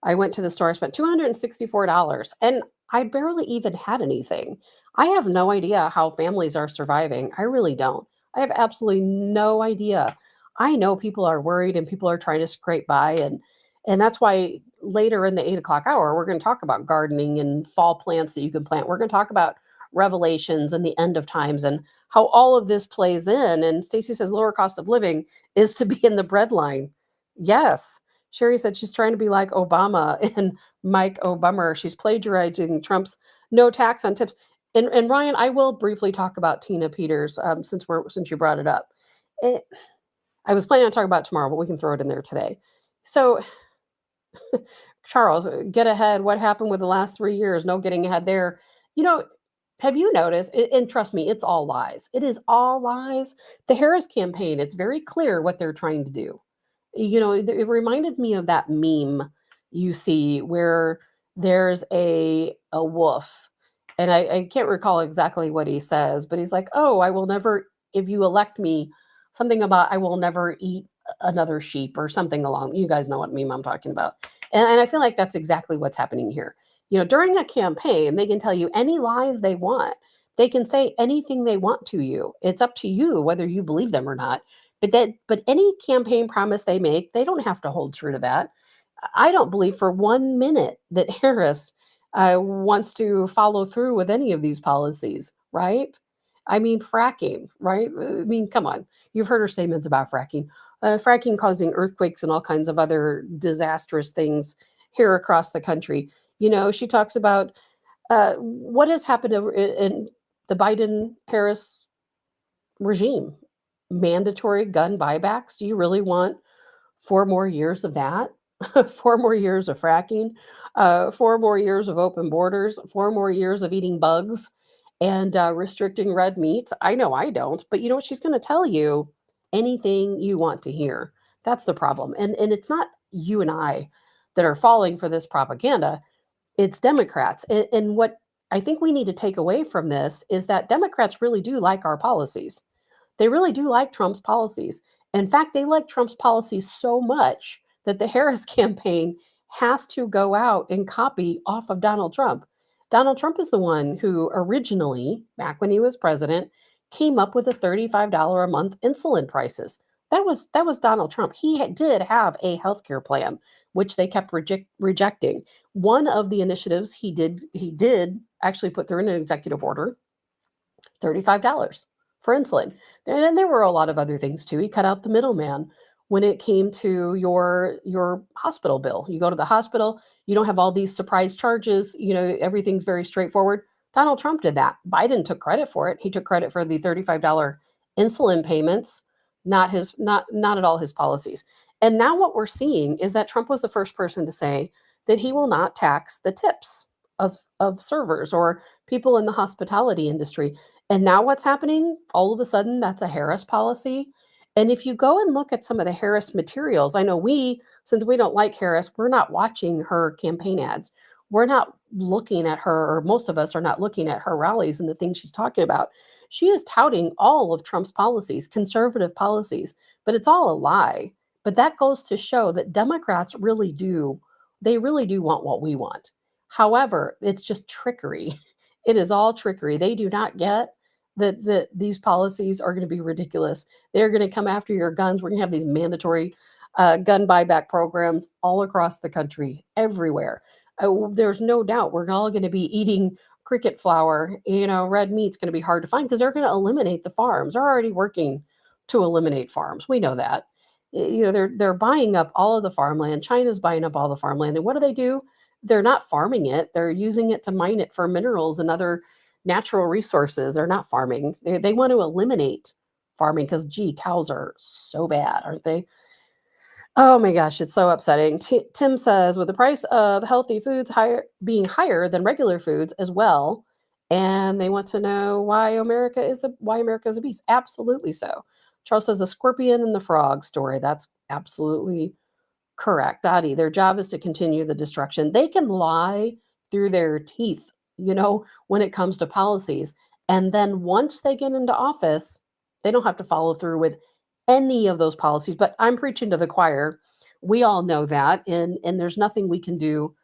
A: went to the store, I spent $264, and I barely even had anything. I have no idea how families are surviving. I really don't. I have absolutely no idea. I know people are worried and people are trying to scrape by, and that's why later in the 8 o'clock hour, we're going to talk about gardening and fall plants that you can plant. We're going to talk about revelations and the end of times and how all of this plays in. And Stacy says lower cost of living is to be in the breadline. Yes. Sherry said she's trying to be like Obama and Mike Obama. She's plagiarizing Trump's no tax on tips. And Ryan, I will briefly talk about Tina Peters since you brought it up. I was planning on talking about it tomorrow, but we can throw it in there today. So Charles, get ahead. What happened with the last 3 years? No getting ahead there. Have you noticed, and trust me, it's all lies. It is all lies. The Harris campaign, it's very clear what they're trying to do. It reminded me of that meme you see where there's a wolf, and I can't recall exactly what he says, but he's like, oh, I will never, if you elect me, something about I will never eat another sheep or something along. You guys know what meme I'm talking about. And I feel like that's exactly what's happening here. During a campaign, they can tell you any lies they want. They can say anything they want to you. It's up to you whether you believe them or not. But any campaign promise they make, they don't have to hold true to that. I don't believe for 1 minute that Harris wants to follow through with any of these policies, right? I mean, fracking, right? I mean, come on. You've heard her statements about fracking. Fracking causing earthquakes and all kinds of other disastrous things here across the country. She talks about what has happened in the Biden Harris regime. Mandatory gun buybacks. Do you really want 4 more years of that? 4 more years of fracking, 4 more years of open borders, 4 more years of eating bugs and restricting red meat. I know I don't, but you know what? She's going to tell you anything you want to hear. That's the problem. And it's not you and I that are falling for this propaganda. It's Democrats. And what I think we need to take away from this is that Democrats really do like our policies. They really do like Trump's policies. In fact, they like Trump's policies so much that the Harris campaign has to go out and copy off of Donald Trump. Donald Trump is the one who originally, back when he was president, came up with the $35 a month insulin prices. That was Donald Trump. Did have a healthcare plan, which they kept rejecting. One of the initiatives he did actually put through an executive order, $35 for insulin. And then there were a lot of other things too. He cut out the middleman when it came to your hospital bill. You go to the hospital, you don't have all these surprise charges, everything's very straightforward. Donald Trump did that. Biden took credit for it. He took credit for the $35 insulin payments, not at all his policies. And now what we're seeing is that Trump was the first person to say that he will not tax the tips of servers or people in the hospitality industry. And now what's happening? All of a sudden, that's a Harris policy. And if you go and look at some of the Harris materials, I know since we don't like Harris, we're not watching her campaign ads. We're not looking at her, or most of us are not looking at her rallies and the things she's talking about. She is touting all of Trump's policies, conservative policies, but it's all a lie. But that goes to show that Democrats really do want what we want. However, it's just trickery. It is all trickery. They do not get that these policies are going to be ridiculous. They're going to come after your guns. We're going to have these mandatory gun buyback programs all across the country, everywhere. There's no doubt we're all going to be eating cricket flour. Red meat's going to be hard to find because they're going to eliminate the farms. They're already working to eliminate farms. We know that. They're buying up all of the farmland. China's buying up all the farmland. And what do? They're not farming it. They're using it to mine it for minerals and other natural resources. They're not farming. They want to eliminate farming because, cows are so bad, aren't they? Oh my gosh, it's so upsetting. Tim says, with the price of healthy foods being higher than regular foods as well, and they want to know why America is a beast. Absolutely so. Charles says the scorpion and the frog story. That's absolutely correct. Dottie, their job is to continue the destruction. They can lie through their teeth, when it comes to policies. And then once they get into office, they don't have to follow through with any of those policies. But I'm preaching to the choir. We all know that. And there's nothing we can do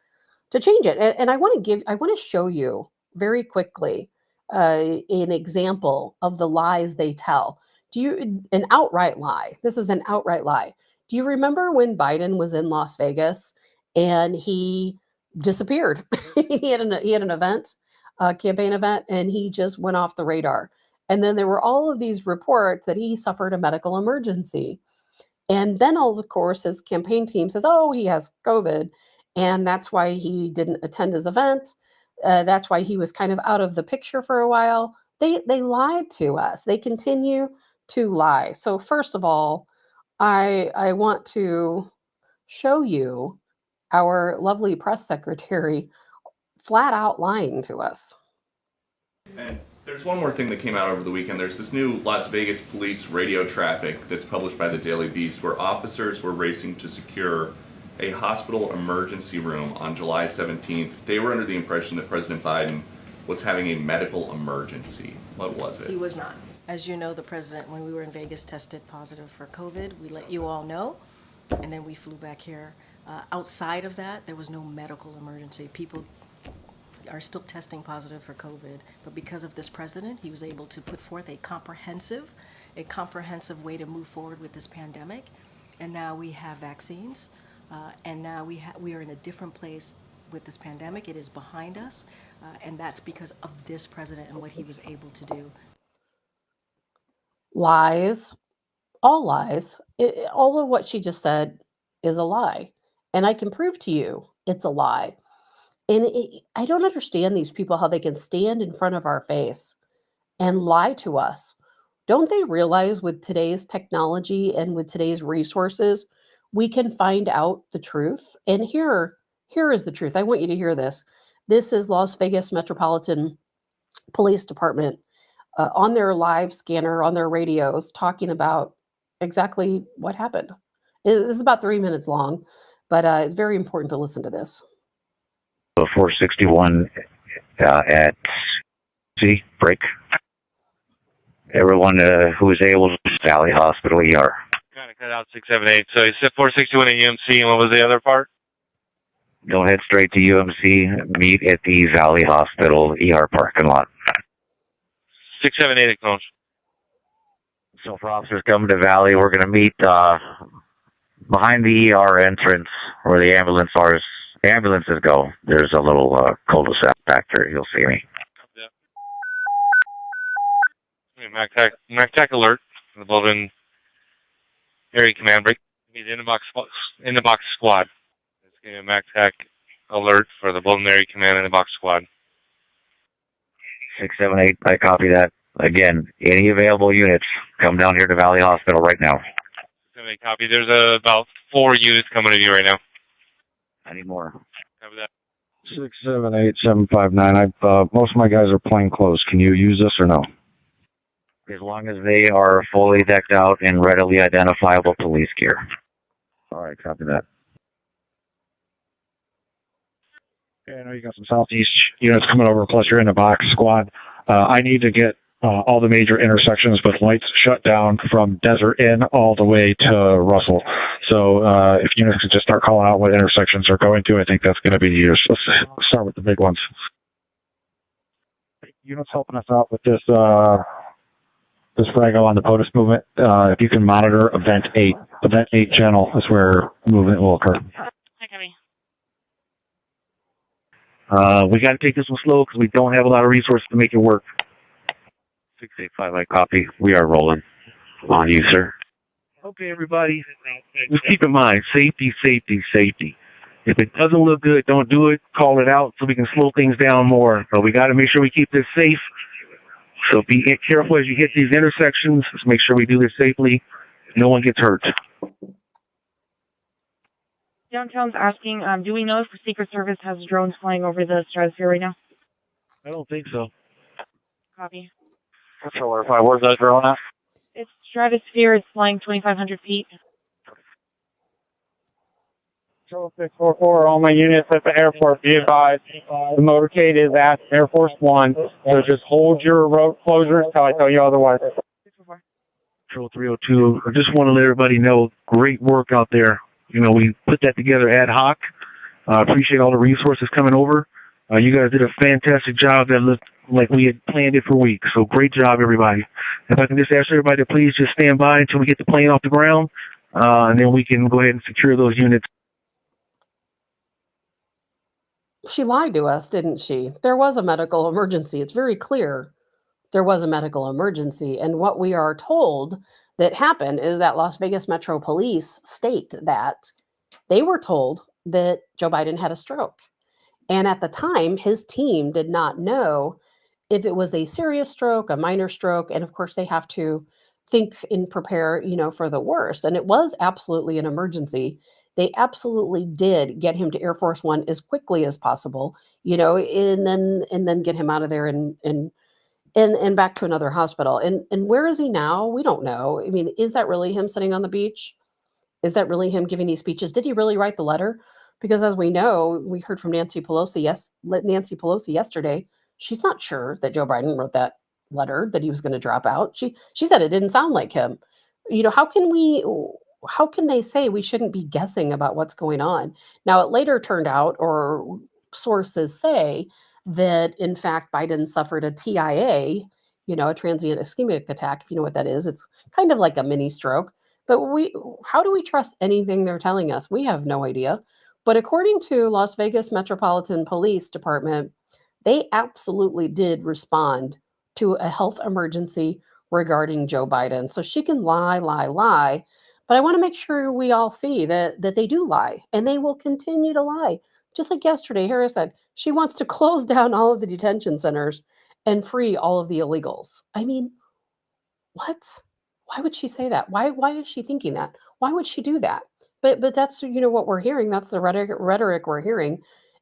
A: to change it. And I want to show you very quickly an example of the lies they tell. An outright lie. This is an outright lie. Do you remember when Biden was in Las Vegas and he disappeared? he had an event, a campaign event, and he just went off the radar. And then there were all of these reports that he suffered a medical emergency. And then, of course, his campaign team says, oh, he has COVID. And that's why he didn't attend his event. That's why he was kind of out of the picture for a while. They lied to us. They continue to lie. So first of all, I want to show you our lovely press secretary flat out lying to us.
J: And there's one more thing that came out over the weekend. There's this new Las Vegas police radio traffic that's published by the Daily Beast where officers were racing to secure a hospital emergency room on July 17th. They were under the impression that President Biden was having a medical emergency. What was it?
K: He was not. As you know, the president, when we were in Vegas, tested positive for COVID. We let you all know, and then we flew back here. Outside of that, there was no medical emergency. People are still testing positive for COVID, but because of this president, he was able to put forth a comprehensive way to move forward with this pandemic. And now we have vaccines. And now we are in a different place with this pandemic. It is behind us, and that's because of this president and what he was able to do.
A: Lies, all lies. All of what she just said is a lie. And I can prove to you it's a lie. And I don't understand these people, how they can stand in front of our face and lie to us. Don't they realize with today's technology and with today's resources, we can find out the truth? And here is the truth. I want you to hear this. This is Las Vegas Metropolitan Police Department on their live scanner, on their radios, talking about exactly what happened. This is about 3 minutes long, but it's very important to listen to this.
L: 461 at C break. Everyone who is able to Valley Hospital ER.
M: Kind of cut out 678. So you said 461 at UMC, and what was the other part?
L: Go head straight to UMC. Meet at the Valley Hospital ER parking lot.
M: 678 acknowledged.
L: So for officers coming to Valley, we're going to meet behind the ER entrance where the ambulances go. There's a little cul-de-sac back there. You'll see me.
M: MacTac alert. The Bolden area command break. He's in the box squad. Let's give me a MacTac alert for the Bolden area command in the box squad.
L: 678, I copy that. Again, any available units, come down here to Valley Hospital right now.
M: 678 copy. There's about 4 units coming to you right now.
L: I need more.
M: Copy that.
N: 678-759. Most of my guys are plain clothes. Can you use this or no?
L: As long as they are fully decked out in readily identifiable police gear.
N: All right, copy that. Okay, I know you got some southeast units coming over, plus you're in the box squad. I need to get all the major intersections with lights shut down from Desert Inn all the way to Russell. So if units could just start calling out what intersections are going to, I think that's going to be used. Let's start with the big ones. Units helping us out with this Frago on the POTUS movement. If you can monitor Event 8. Event 8 channel is where movement will occur.
L: We got to take this one slow because we don't have a lot of resources to make it work. 685, I copy. We are rolling. On you, sir. Okay, everybody. Just keep in mind, safety, safety, safety. If it doesn't look good, don't do it. Call it out so we can slow things down more. But we got to make sure we keep this safe. So be careful as you hit these intersections. Let's make sure we do this safely. No one gets hurt.
O: Downtown's asking, do we know if the Secret Service has drones flying over the stratosphere right now?
L: I don't think so.
O: Copy.
N: Controller 5, where's that drone at?
O: It's stratosphere. It's flying 2,500 feet.
P: Control 644, all my units at the airport, be advised. The motorcade is at Air Force One, so just hold your road closures until I tell you otherwise.
L: Control 302, I just want to let everybody know, great work out there. You know, we put that together ad hoc. Appreciate all the resources coming over. You guys did a fantastic job that looked like we had planned it for weeks. So great job, everybody. If I can just ask everybody to please just stand by until we get the plane off the ground, and then we can go ahead and secure those units.
A: She lied to us, didn't she? There was a medical emergency. It's very clear there was a medical emergency. And what we are told that happened is that Las Vegas Metro Police state that they were told that Joe Biden had a stroke. And at the time, his team did not know if it was a serious stroke, a minor stroke. And of course, they have to think and prepare, for the worst. And it was absolutely an emergency. They absolutely did get him to Air Force One as quickly as possible, and then get him out of there and back to another hospital. And where is he now? We don't know. I mean, is that really him sitting on the beach? Is that really him giving these speeches? Did he really write the letter? Because as we know, we heard from Nancy Pelosi yesterday. She's not sure that Joe Biden wrote that letter that he was going to drop out. She said it didn't sound like him. How can they say we shouldn't be guessing about what's going on? Now, it later turned out, or sources say, that in fact Biden suffered a TIA, a transient ischemic attack. If you know what that is, it's kind of like a mini stroke. But how do we trust anything they're telling us? We have no idea. But according to Las Vegas Metropolitan Police Department, they absolutely did respond to a health emergency regarding Joe Biden. So she can lie, lie, lie. But I want to make sure we all see that they do lie and they will continue to lie. Just like yesterday, Harris said she wants to close down all of the detention centers and free all of the illegals. I mean, what? Why would she say that? Why is she thinking that? Why would she do that? But that's what we're hearing. That's the rhetoric we're hearing.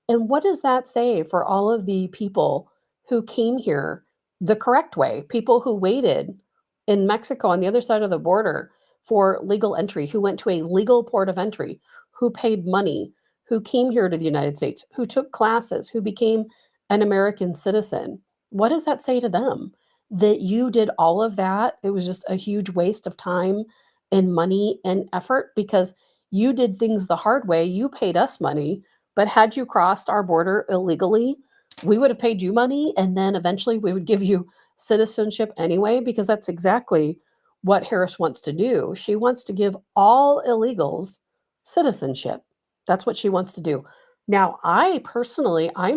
A: And what does that say for all of the people who came here the correct way? People who waited in Mexico on the other side of the border for legal entry, who went to a legal port of entry, who paid money, who came here to the United States, who took classes, who became an American citizen. What does that say to them? That you did all of that, it was just a huge waste of time and money and effort because you did things the hard way. You paid us money, but had you crossed our border illegally, we would have paid you money and then eventually we would give you citizenship anyway, because that's exactly what Harris wants to do. She wants to give all illegals citizenship. That's what she wants to do. Now, I'm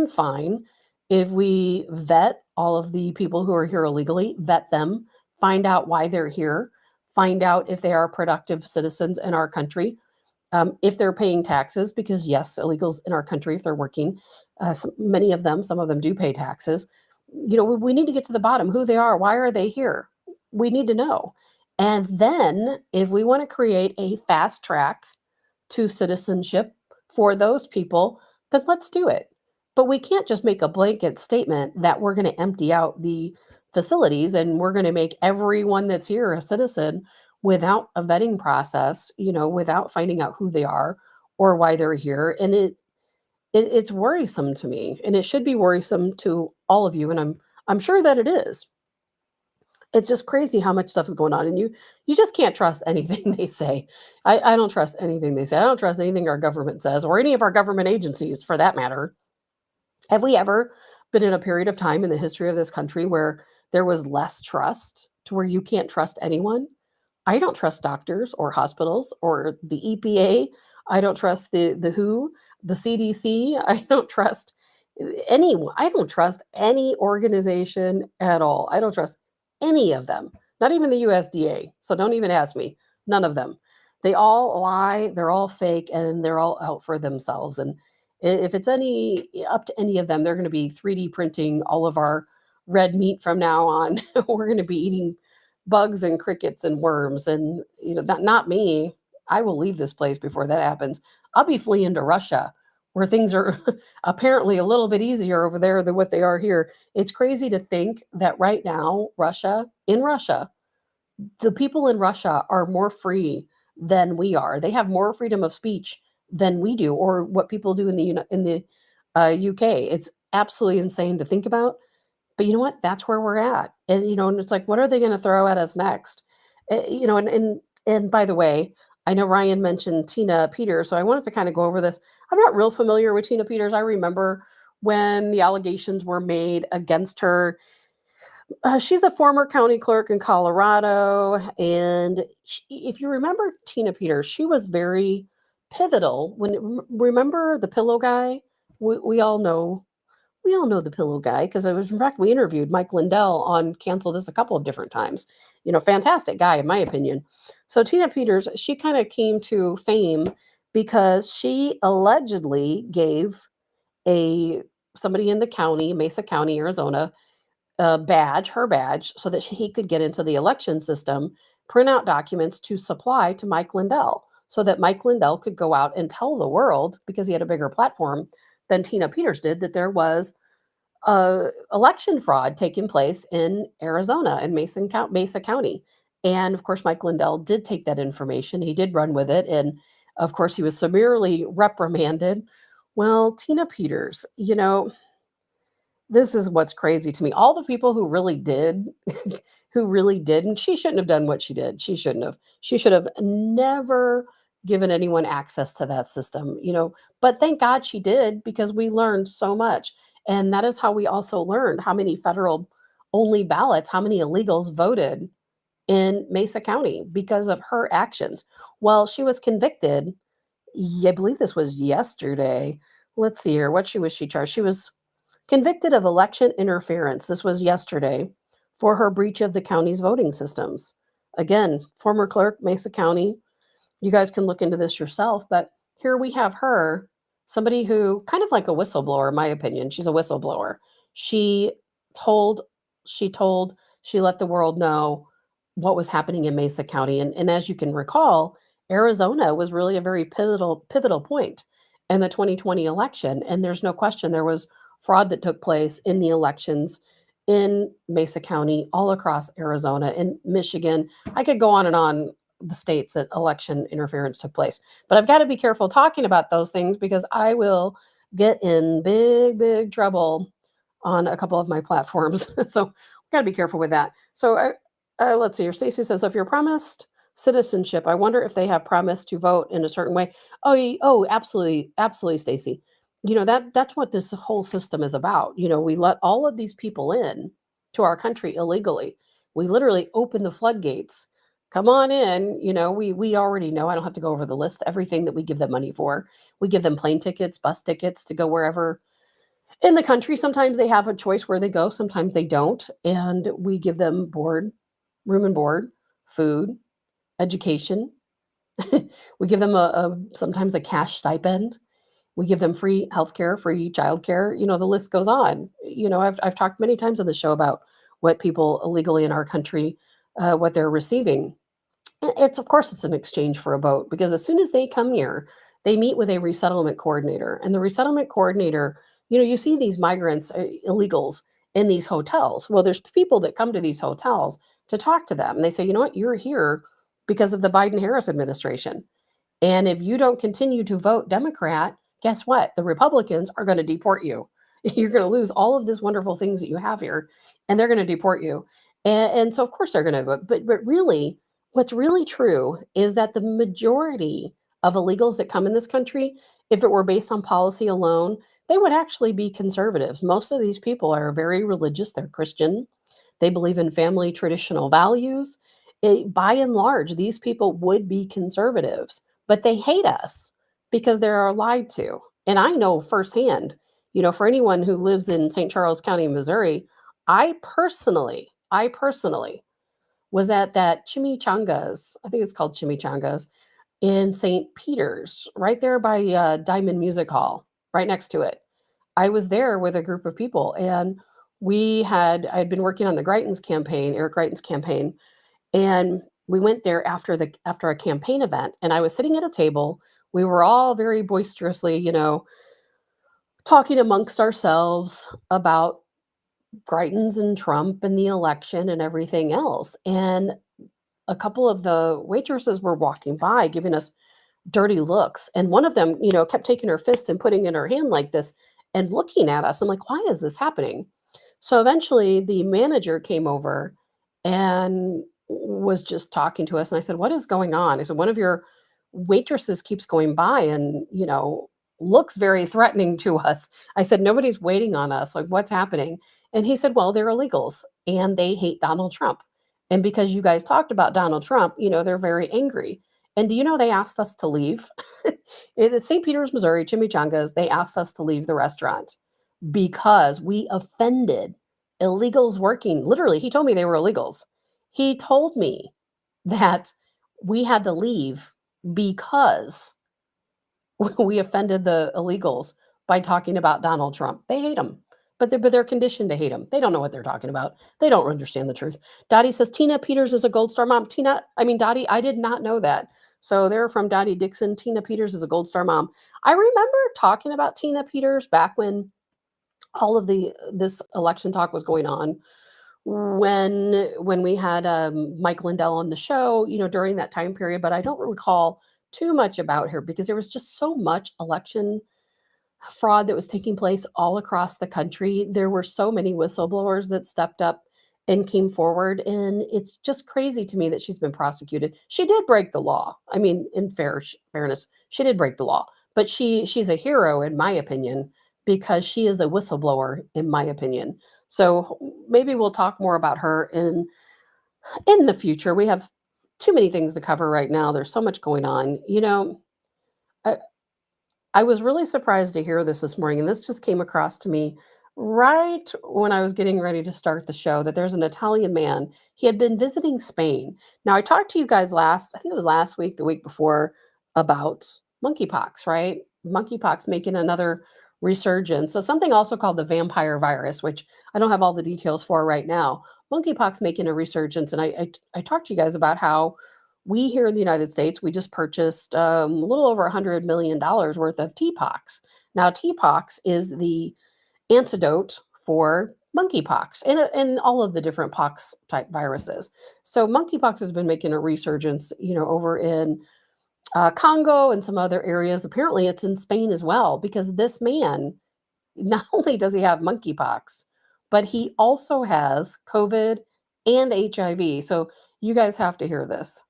A: fine if we vet all of the people who are here illegally, vet them, find out why they're here, find out if they are productive citizens in our country, if they're paying taxes, because yes, illegals in our country, if they're working, many of them, some of them do pay taxes. We need to get to the bottom, who they are, why are they here? We need to know. And then if we want to create a fast track to citizenship for those people, then let's do it. But we can't just make a blanket statement that we're going to empty out the facilities and we're going to make everyone that's here a citizen without a vetting process, without finding out who they are or why they're here. And it's worrisome to me, and it should be worrisome to all of you. And I'm sure that it is. It's just crazy how much stuff is going on, and you just can't trust anything they say. I don't trust anything they say. I don't trust anything our government says, or any of our government agencies for that matter. Have we ever been in a period of time in the history of this country where there was less trust to where you can't trust anyone? I don't trust doctors or hospitals or the EPA. I don't trust the WHO, the CDC. I don't trust anyone. I don't trust any organization at all. I don't trust any of them, not even the USDA. So don't even ask me. None of them. They all lie, they're all fake, and they're all out for themselves. And if it's up to any of them, they're going to be 3D printing all of our red meat from now on. We're going to be eating bugs and crickets and worms. And not me. I will leave this place before that happens. I'll be fleeing to Russia, where things are apparently a little bit easier over there than what they are here. It's crazy to think that right now, in Russia, the people in Russia are more free than we are. They have more freedom of speech than we do, or what people do in the UK. It's absolutely insane to think about. But you know what? That's where we're at. And it's like, what are they going to throw at us next? And by the way, I know Ryan mentioned Tina Peters, so I wanted to kind of go over this. I'm not real familiar with Tina Peters. I remember when the allegations were made against her. She's a former county clerk in Colorado. And if you remember Tina Peters, she was very pivotal remember the pillow guy? We all know the pillow guy because in fact, we interviewed Mike Lindell on Cancel This a couple of different times. Fantastic guy, in my opinion. So Tina Peters, she kind of came to fame because she allegedly gave somebody in the county, Mesa County, Arizona, her badge, so that he could get into the election system, print out documents to supply to Mike Lindell, so that Mike Lindell could go out and tell the world, because he had a bigger platform than Tina Peters did, that there was election fraud taking place in Arizona and Mesa County. And of course, Mike Lindell did take that information. He did run with it. And of course, he was severely reprimanded. Well, Tina Peters, this is what's crazy to me. All the people who really did, and she shouldn't have done what she did. She shouldn't have. She should have never given anyone access to that system, but thank God she did, because we learned so much. And that is how we also learned how many federal only ballots, how many illegals voted in Mesa County because of her actions. Well, she was convicted. I believe this was yesterday. Let's see here. What was she charged? She was convicted of election interference. This was yesterday for her breach of the county's voting systems. Again, former clerk, Mesa County. You guys can look into this yourself, but here we have her, somebody who kind of like a whistleblower, in my opinion. She's a whistleblower. She told, she let the world know what was happening in Mesa County. And as you can recall, Arizona was really a very pivotal point in the 2020 election. And there's no question there was fraud that took place in the elections in Mesa County, all across Arizona and Michigan. I could go on and on the states that election interference took place. But I've got to be careful talking about those things because I will get in big trouble on a couple of my platforms. So we've got to be careful with that. So let's see here. Stacy says, if you're promised citizenship, I wonder if they have promised to vote in a certain way. Oh, absolutely, Stacy. That's what this whole system is about. We let all of these people in to our country illegally. We literally open the floodgates. Come on in. We already know. I don't have to go over the list. Everything that we give them money for. We give them plane tickets, bus tickets to go wherever in the country. Sometimes they have a choice where they go. Sometimes they don't. And we give them room and board, food, education. We give them sometimes a cash stipend. We give them free healthcare, free childcare. The list goes on. I've talked many times on the show about what people illegally in our country, what they're receiving. Of course, it's an exchange for a boat because as soon as they come here, they meet with a resettlement coordinator. And the resettlement coordinator, you see these migrants, illegals in these hotels. Well, there's people that come to these hotels to talk to them. And they say, you know what, you're here because of the Biden-Harris administration. And if you don't continue to vote Democrat, guess what? The Republicans are going to deport you. You're going to lose all of these wonderful things that you have here, and they're going to deport you. And so, of course, they're going to vote. But really, what's really true is that the majority of illegals that come in this country, if it were based on policy alone, they would actually be conservatives. Most of these people are very religious. They're Christian. They believe in family traditional values. By and large, these people would be conservatives, but they hate us because they're lied to. And I know firsthand, for anyone who lives in St. Charles County, Missouri, I personally was at that Chimichangas, I think it's called Chimichangas, in St. Peter's, right there by Diamond Music Hall, right next to it. I was there with a group of people, and I had been working on the Greitens campaign, Eric Greitens campaign, and we went there after a campaign event, and I was sitting at a table. We were all very boisterously, talking amongst ourselves about Greitens and Trump and the election and everything else. And a couple of the waitresses were walking by giving us dirty looks. And one of them, kept taking her fist and putting in her hand like this and looking at us. I'm like, why is this happening? So eventually the manager came over and was just talking to us. And I said, what is going on? I said, one of your waitresses keeps going by and, looks very threatening to us. I said, nobody's waiting on us. Like, what's happening? And he said, well, they're illegals and they hate Donald Trump. And because you guys talked about Donald Trump, they're very angry. And do you know they asked us to leave? At St. Peter's, Missouri, Chimichangas, they asked us to leave the restaurant because we offended illegals working. Literally, he told me they were illegals. He told me that we had to leave because we offended the illegals by talking about Donald Trump. They hate him, but they're conditioned to hate him. They don't know what they're talking about. They don't understand the truth. Dottie says Tina Peters is a Gold Star mom. Dottie, I did not know that. So they're from Dottie Dixon. Tina Peters is a Gold Star mom. I remember talking about Tina Peters back when all of this election talk was going on. When we had Mike Lindell on the show, during that time period, but I don't recall too much about her because there was just so much election fraud that was taking place all across the country. There were so many whistleblowers that stepped up and came forward, and it's just crazy to me that she's been prosecuted. She did break the law. I mean, in fairness, she did break the law, but she's a hero in my opinion because she is a whistleblower in my opinion. So maybe we'll talk more about her in in the future. We have too many things to cover right now. There's so much going on. I, I was really surprised to hear this morning, and this just came across to me right when I was getting ready to start the show, that there's an Italian man. He had been visiting Spain. Now, I talked to you guys I think it was last week, the week before, about monkeypox, right? Monkeypox making another resurgence. So, something also called the vampire virus, which I don't have all the details for right now. Monkeypox making a resurgence. And I talked to you guys about how we here in the United States, we just purchased a little over $100 million worth of TPOX. Now, TPOX is the antidote for monkeypox and all of the different pox type viruses. So monkeypox has been making a resurgence, over in Congo and some other areas. Apparently, it's in Spain as well, because this man, not only does he have monkeypox, but he also has COVID and HIV. So you guys have to hear this.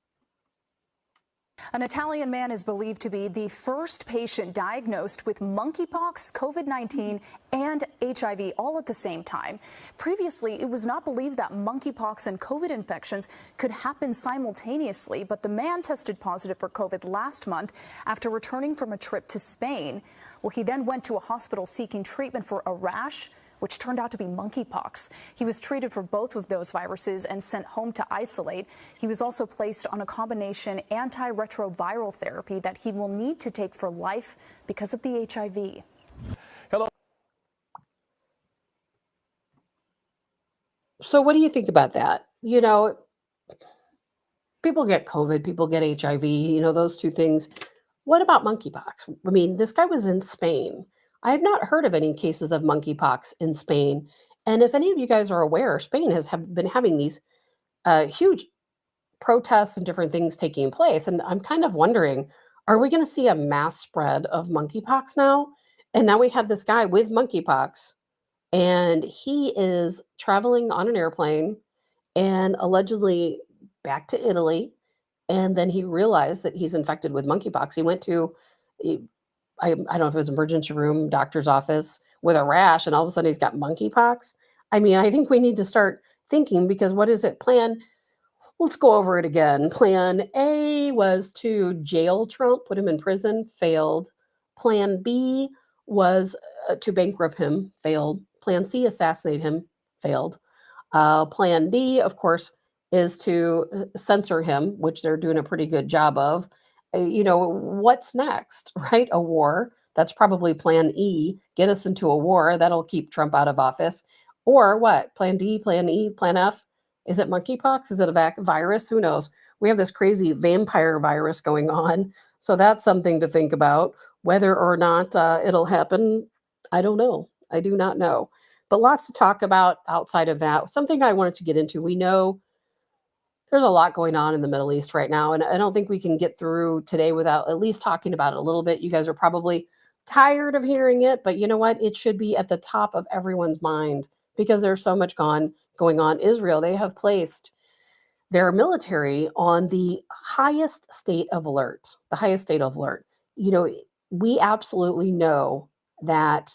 Q: An Italian man is believed to be the first patient diagnosed with monkeypox, COVID-19, and HIV all at the same time. Previously, it was not believed that monkeypox and COVID infections could happen simultaneously, but the man tested positive for COVID last month after returning from a trip to Spain. Well, he then went to a hospital seeking treatment for a rash, which turned out to be monkeypox. He was treated for both of those viruses and sent home to isolate. He was also placed on a combination antiretroviral therapy that he will need to take for life because of the HIV.
A: Hello. So what do you think about that? People get COVID, people get HIV, those two things. What about monkeypox? I mean, this guy was in Spain. I have not heard of any cases of monkeypox in Spain. And if any of you guys are aware, Spain has been having these huge protests and different things taking place. And I'm kind of wondering, are we going to see a mass spread of monkeypox now? And now we have this guy with monkeypox, and he is traveling on an airplane and allegedly back to Italy. And then he realized that he's infected with monkeypox. He went to I don't know if it was emergency room, doctor's office with a rash, and all of a sudden he's got monkeypox. I mean, I think we need to start thinking, because what is it? Let's go over it again. Plan A was to jail Trump, put him in prison, failed. Plan B was to bankrupt him, failed. Plan C, assassinate him, failed. Plan D, of course, is to censor him, which they're doing a pretty good job of. What's next, right? A war. That's probably plan E. Get us into a war. That'll keep Trump out of office. Or what? Plan D, plan E, plan F. Is it monkeypox? Is it a virus? Who knows? We have this crazy vampire virus going on. So that's something to think about. Whether or not it'll happen, I don't know. I do not know. But lots to talk about outside of that. Something I wanted to get into. We know there's a lot going on in the Middle East right now, and I don't think we can get through today without at least talking about it a little bit. You guys are probably tired of hearing it, but you know what? It should be at the top of everyone's mind, because there's so much going on. Israel, they have placed their military on the highest state of alert. The highest state of alert. We absolutely know that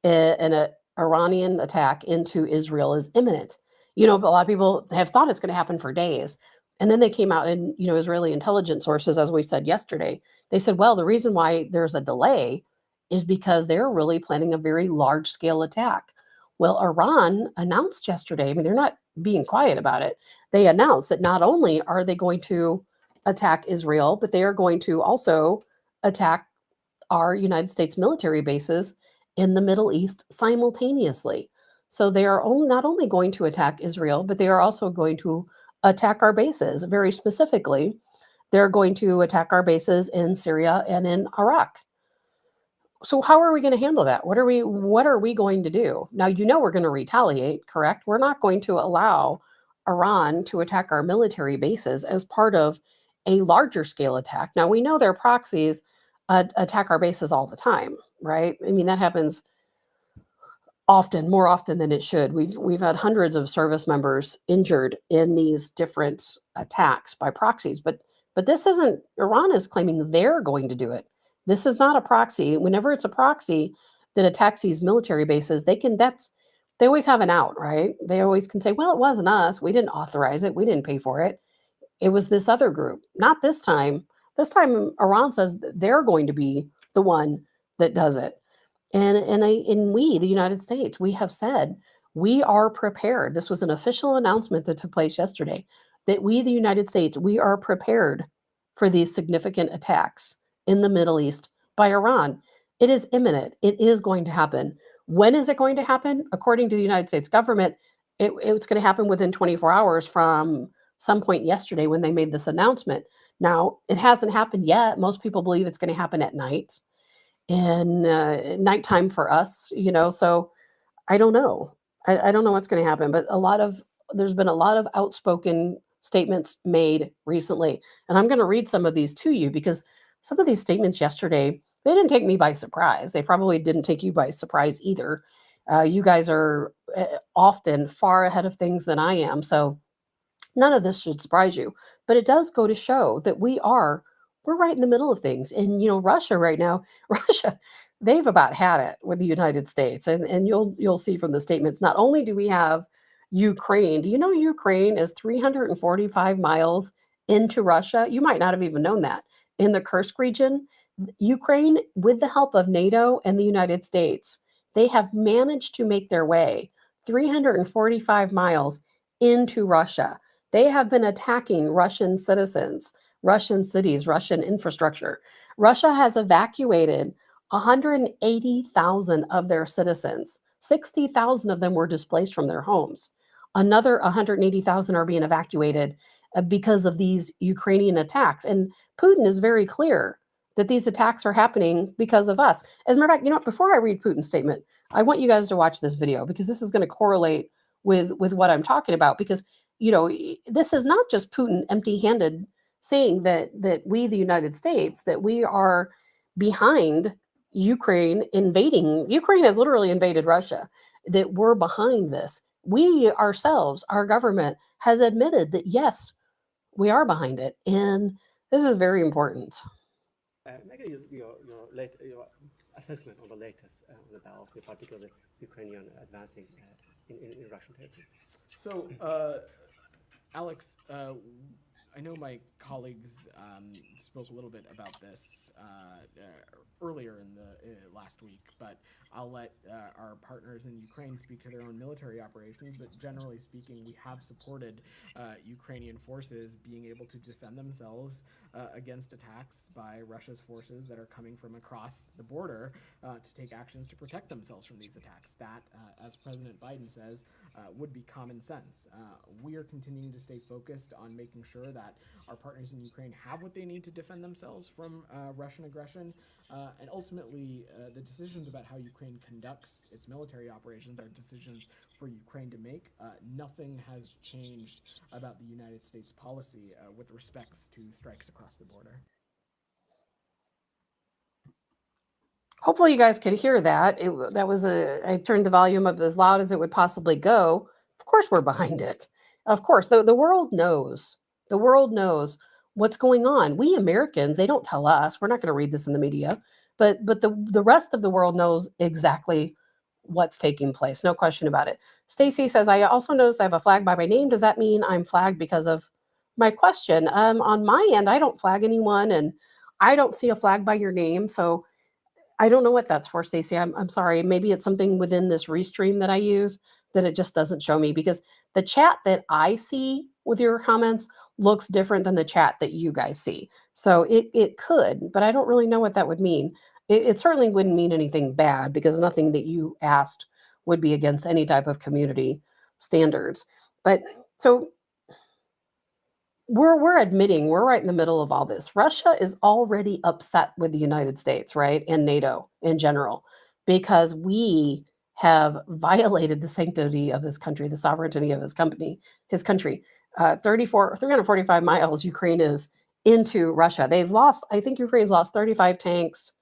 A: an Iranian attack into Israel is imminent. A lot of people have thought it's going to happen for days. And then they came out, and, Israeli intelligence sources, as we said yesterday, they said, well, the reason why there's a delay is because they're really planning a very large scale attack. Well, Iran announced yesterday, I mean, they're not being quiet about it. They announced that not only are they going to attack Israel, but they are going to also attack our United States military bases in the Middle East simultaneously. So they are not only going to attack Israel, but they are also going to attack our bases. Very specifically, they're going to attack our bases in Syria and in Iraq. So how are we going to handle that? What are we going to do? Now, we're going to retaliate, correct? We're not going to allow Iran to attack our military bases as part of a larger scale attack. Now, we know their proxies attack our bases all the time, right? I mean, that happens often, more often than it should. We've had hundreds of service members injured in these different attacks by proxies, but this isn't. Iran is claiming they're going to do it. This is not a proxy. Whenever it's a proxy that attacks these military bases, they can they always have an out, right? They always can say, well, it wasn't us. We didn't authorize it. We didn't pay for it. It was this other group. Not this time. This time, Iran says they're going to be the one that does it. And we, the United States, we have said we are prepared. This was an official announcement that took place yesterday that we, the United States, we are prepared for these significant attacks in the Middle East by Iran. It is imminent. It is going to happen. When is it going to happen? According to the United States government, it's going to happen within 24 hours from some point yesterday when they made this announcement. Now, it hasn't happened yet. Most people believe it's going to happen at night and nighttime for us, so I don't know. I don't know what's going to happen, but there's been a lot of outspoken statements made recently. And I'm going to read some of these to you because some of these statements yesterday, they didn't take me by surprise. They probably didn't take you by surprise either. You guys are often far ahead of things than I am. So none of this should surprise you, but it does go to show that we're right in the middle of things. And Russia right now, Russia, they've about had it with the United States. And you'll see from the statements, not only do we have Ukraine, do you know Ukraine is 345 miles into Russia? You might not have even known that. In the Kursk region, Ukraine, with the help of NATO and the United States, they have managed to make their way 345 miles into Russia. They have been attacking Russian citizens, Russian cities, Russian infrastructure. Russia has evacuated 180,000 of their citizens. 60,000 of them were displaced from their homes. Another 180,000 are being evacuated because of these Ukrainian attacks. And Putin is very clear that these attacks are happening because of us. As a matter of fact, before I read Putin's statement, I want you guys to watch this video because this is going to correlate with what I'm talking about. Because this is not just Putin empty-handed saying that we, the United States, that we are behind Ukraine invading. Ukraine has literally invaded Russia, that we're behind this. We ourselves, our government has admitted that, yes, we are behind it. And this is very important.
R: Maybe your assessment on the latest about, in particular, the Ukrainian advancing in Russian territory.
S: So, Alex, I know my colleagues spoke a little bit about this earlier in the last week, but I'll let our partners in Ukraine speak to their own military operations. But generally speaking, we have supported Ukrainian forces being able to defend themselves against attacks by Russia's forces that are coming from across the border to take actions to protect themselves from these attacks. That, as President Biden says, would be common sense. We are continuing to stay focused on making sure that our partners in Ukraine have what they need to defend themselves from Russian aggression. And ultimately, the decisions about how Ukraine conducts its military operations are decisions for Ukraine to make. Nothing has changed about the United States policy with respects to strikes across the border.
A: Hopefully you guys could hear that. I turned the volume up as loud as it would possibly go. Of course we're behind it. Of course, the world knows. The world knows what's going on. We Americans, they don't tell us. We're not going to read this in the media, but the rest of the world knows exactly what's taking place. No question about it. Stacy says, I also noticed I have a flag by my name. Does that mean I'm flagged because of my question? On my end, I don't flag anyone, and I don't see a flag by your name. So I don't know what that's for, Stacey. I'm sorry. Maybe it's something within this restream that I use that it just doesn't show me, because the chat that I see with your comments looks different than the chat that you guys see. So it could, but I don't really know what that would mean. It certainly wouldn't mean anything bad, because nothing that you asked would be against any type of community standards. But so we're admitting we're right in the middle of all this. Russia is already upset with the United States, right? And NATO in general, because we have violated the sanctity of his country, the sovereignty of his country. 345 miles Ukraine is into Russia. I think Ukraine's lost 35 tanks,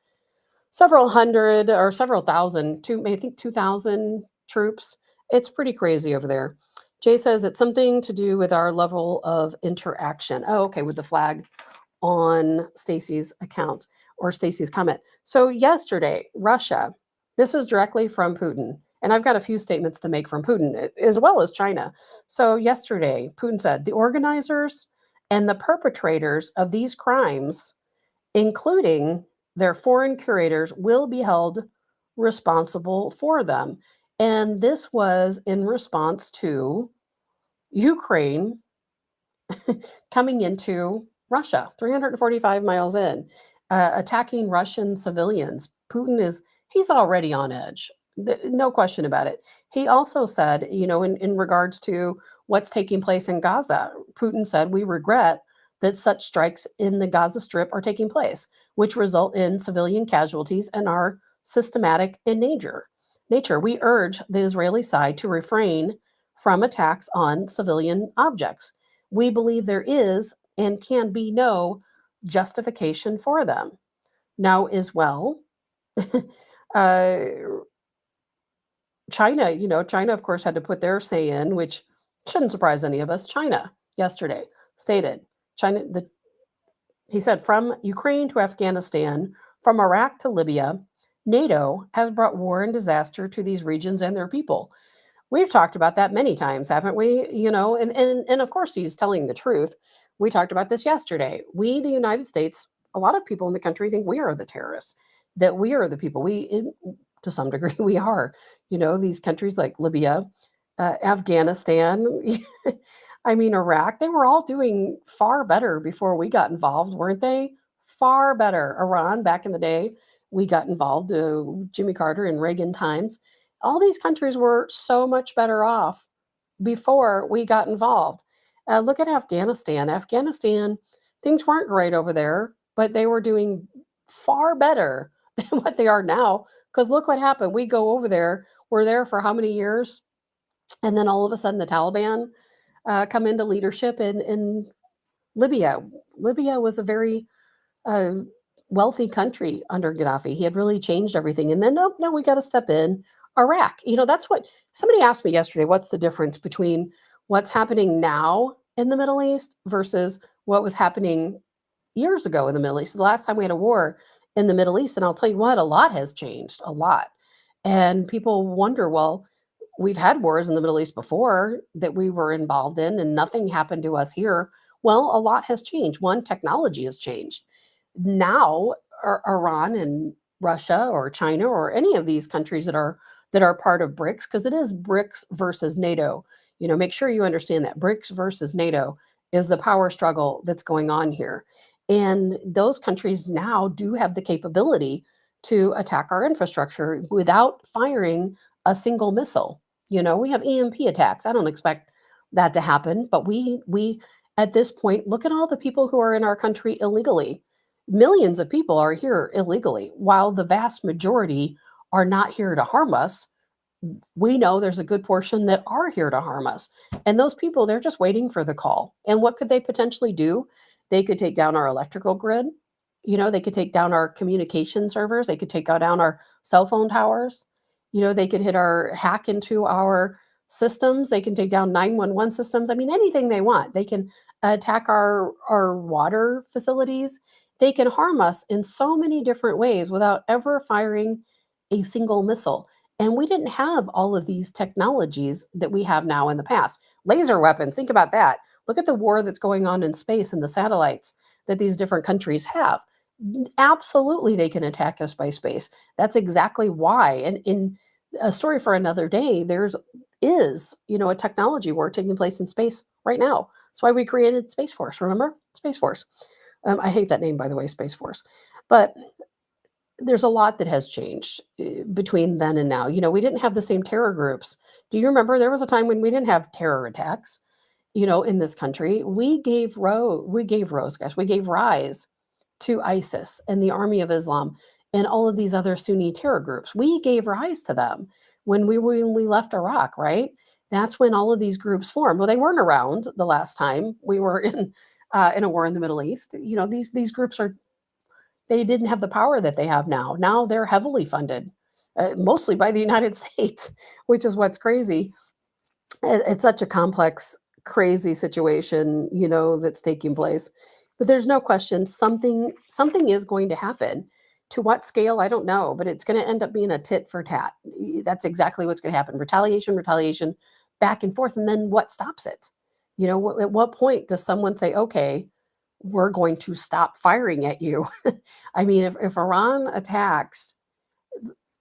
A: several hundred or several thousand, I think 2,000 troops. It's pretty crazy over there. Jay says it's something to do with our level of interaction. Oh, okay, with the flag on Stacy's account or Stacy's comment. So yesterday, Russia, this is directly from Putin, And I've got a few statements to make from Putin, as well as China. So yesterday, Putin said the organizers and the perpetrators of these crimes, including their foreign curators, will be held responsible for them. And this was in response to Ukraine coming into Russia, 345 miles in, attacking Russian civilians. He's already on edge. No question about it. He also said, in regards to what's taking place in Gaza, Putin said, we regret that such strikes in the Gaza Strip are taking place, which result in civilian casualties and are systematic in nature. We urge the Israeli side to refrain from attacks on civilian objects. We believe there is and can be no justification for them. Now, as well, uh, China, of course, had to put their say in, which shouldn't surprise any of us. China yesterday stated, he said, from Ukraine to Afghanistan, from Iraq to Libya, NATO has brought war and disaster to these regions and their people. We've talked about that many times, haven't we? And of course he's telling the truth. We talked about this yesterday. We, the United States, a lot of people in the country think we are the terrorists, that we are the people. To some degree, we are. These countries like Libya, Afghanistan, Iraq, they were all doing far better before we got involved, weren't they? Far better. Iran, back in the day, we got involved, Jimmy Carter and Reagan times. All these countries were so much better off before we got involved. Look at Afghanistan. Afghanistan, things weren't great over there, but they were doing far better than what they are now. Because look what happened. We go over there. We're there for how many years? And then all of a sudden the Taliban come into leadership in Libya. Libya was a very wealthy country under Gaddafi. He had really changed everything. And then, no, we got to step in. Iraq, that's what somebody asked me yesterday. What's the difference between what's happening now in the Middle East versus what was happening years ago in the Middle East? The last time we had a war in the Middle East, and I'll tell you what, a lot has changed, a lot. And people wonder, well, we've had wars in the Middle East before that we were involved in, and nothing happened to us here. Well, a lot has changed. One, technology has changed. Now, Iran and Russia or China or any of these countries that are part of BRICS, because it is BRICS versus NATO. Make sure you understand that BRICS versus NATO is the power struggle that's going on here. And those countries now do have the capability to attack our infrastructure without firing a single missile. We have EMP attacks. I don't expect that to happen, but we at this point, look at all the people who are in our country illegally. Millions of people are here illegally, while the vast majority are not here to harm us. We know there's a good portion that are here to harm us. And those people, they're just waiting for the call. And what could they potentially do? They could take down our electrical grid. They could take down our communication servers. They could take down our cell phone towers. They could hack into our systems. They can take down 911 systems. Anything they want. They can attack our water facilities. They can harm us in so many different ways without ever firing a single missile. And we didn't have all of these technologies that we have now in the past. Laser weapons, think about that. Look at the war that's going on in space and the satellites that these different countries have. Absolutely, they can attack us by space. That's exactly why. And in a story for another day, is a technology war taking place in space right now. That's why we created Space Force. Remember? Space Force. I hate that name, by the way, Space Force. But there's a lot that has changed between then and now. We didn't have the same terror groups. Do you remember there was a time when we didn't have terror attacks, in this country? We gave rise to ISIS and the Army of Islam and all of these other Sunni terror groups. We gave rise to them when we left Iraq, right? That's when all of these groups formed. Well, they weren't around the last time we were in a war in the Middle East. These groups they didn't have the power that they have now. Now they're heavily funded, mostly by the United States, which is what's crazy. It's such a complex, crazy situation, that's taking place. But there's no question something is going to happen. To what scale, I don't know, but it's going to end up being a tit for tat. That's exactly what's going to happen. Retaliation, back and forth. And then what stops it? At what point does someone say, okay, we're going to stop firing at you? I mean, if Iran attacks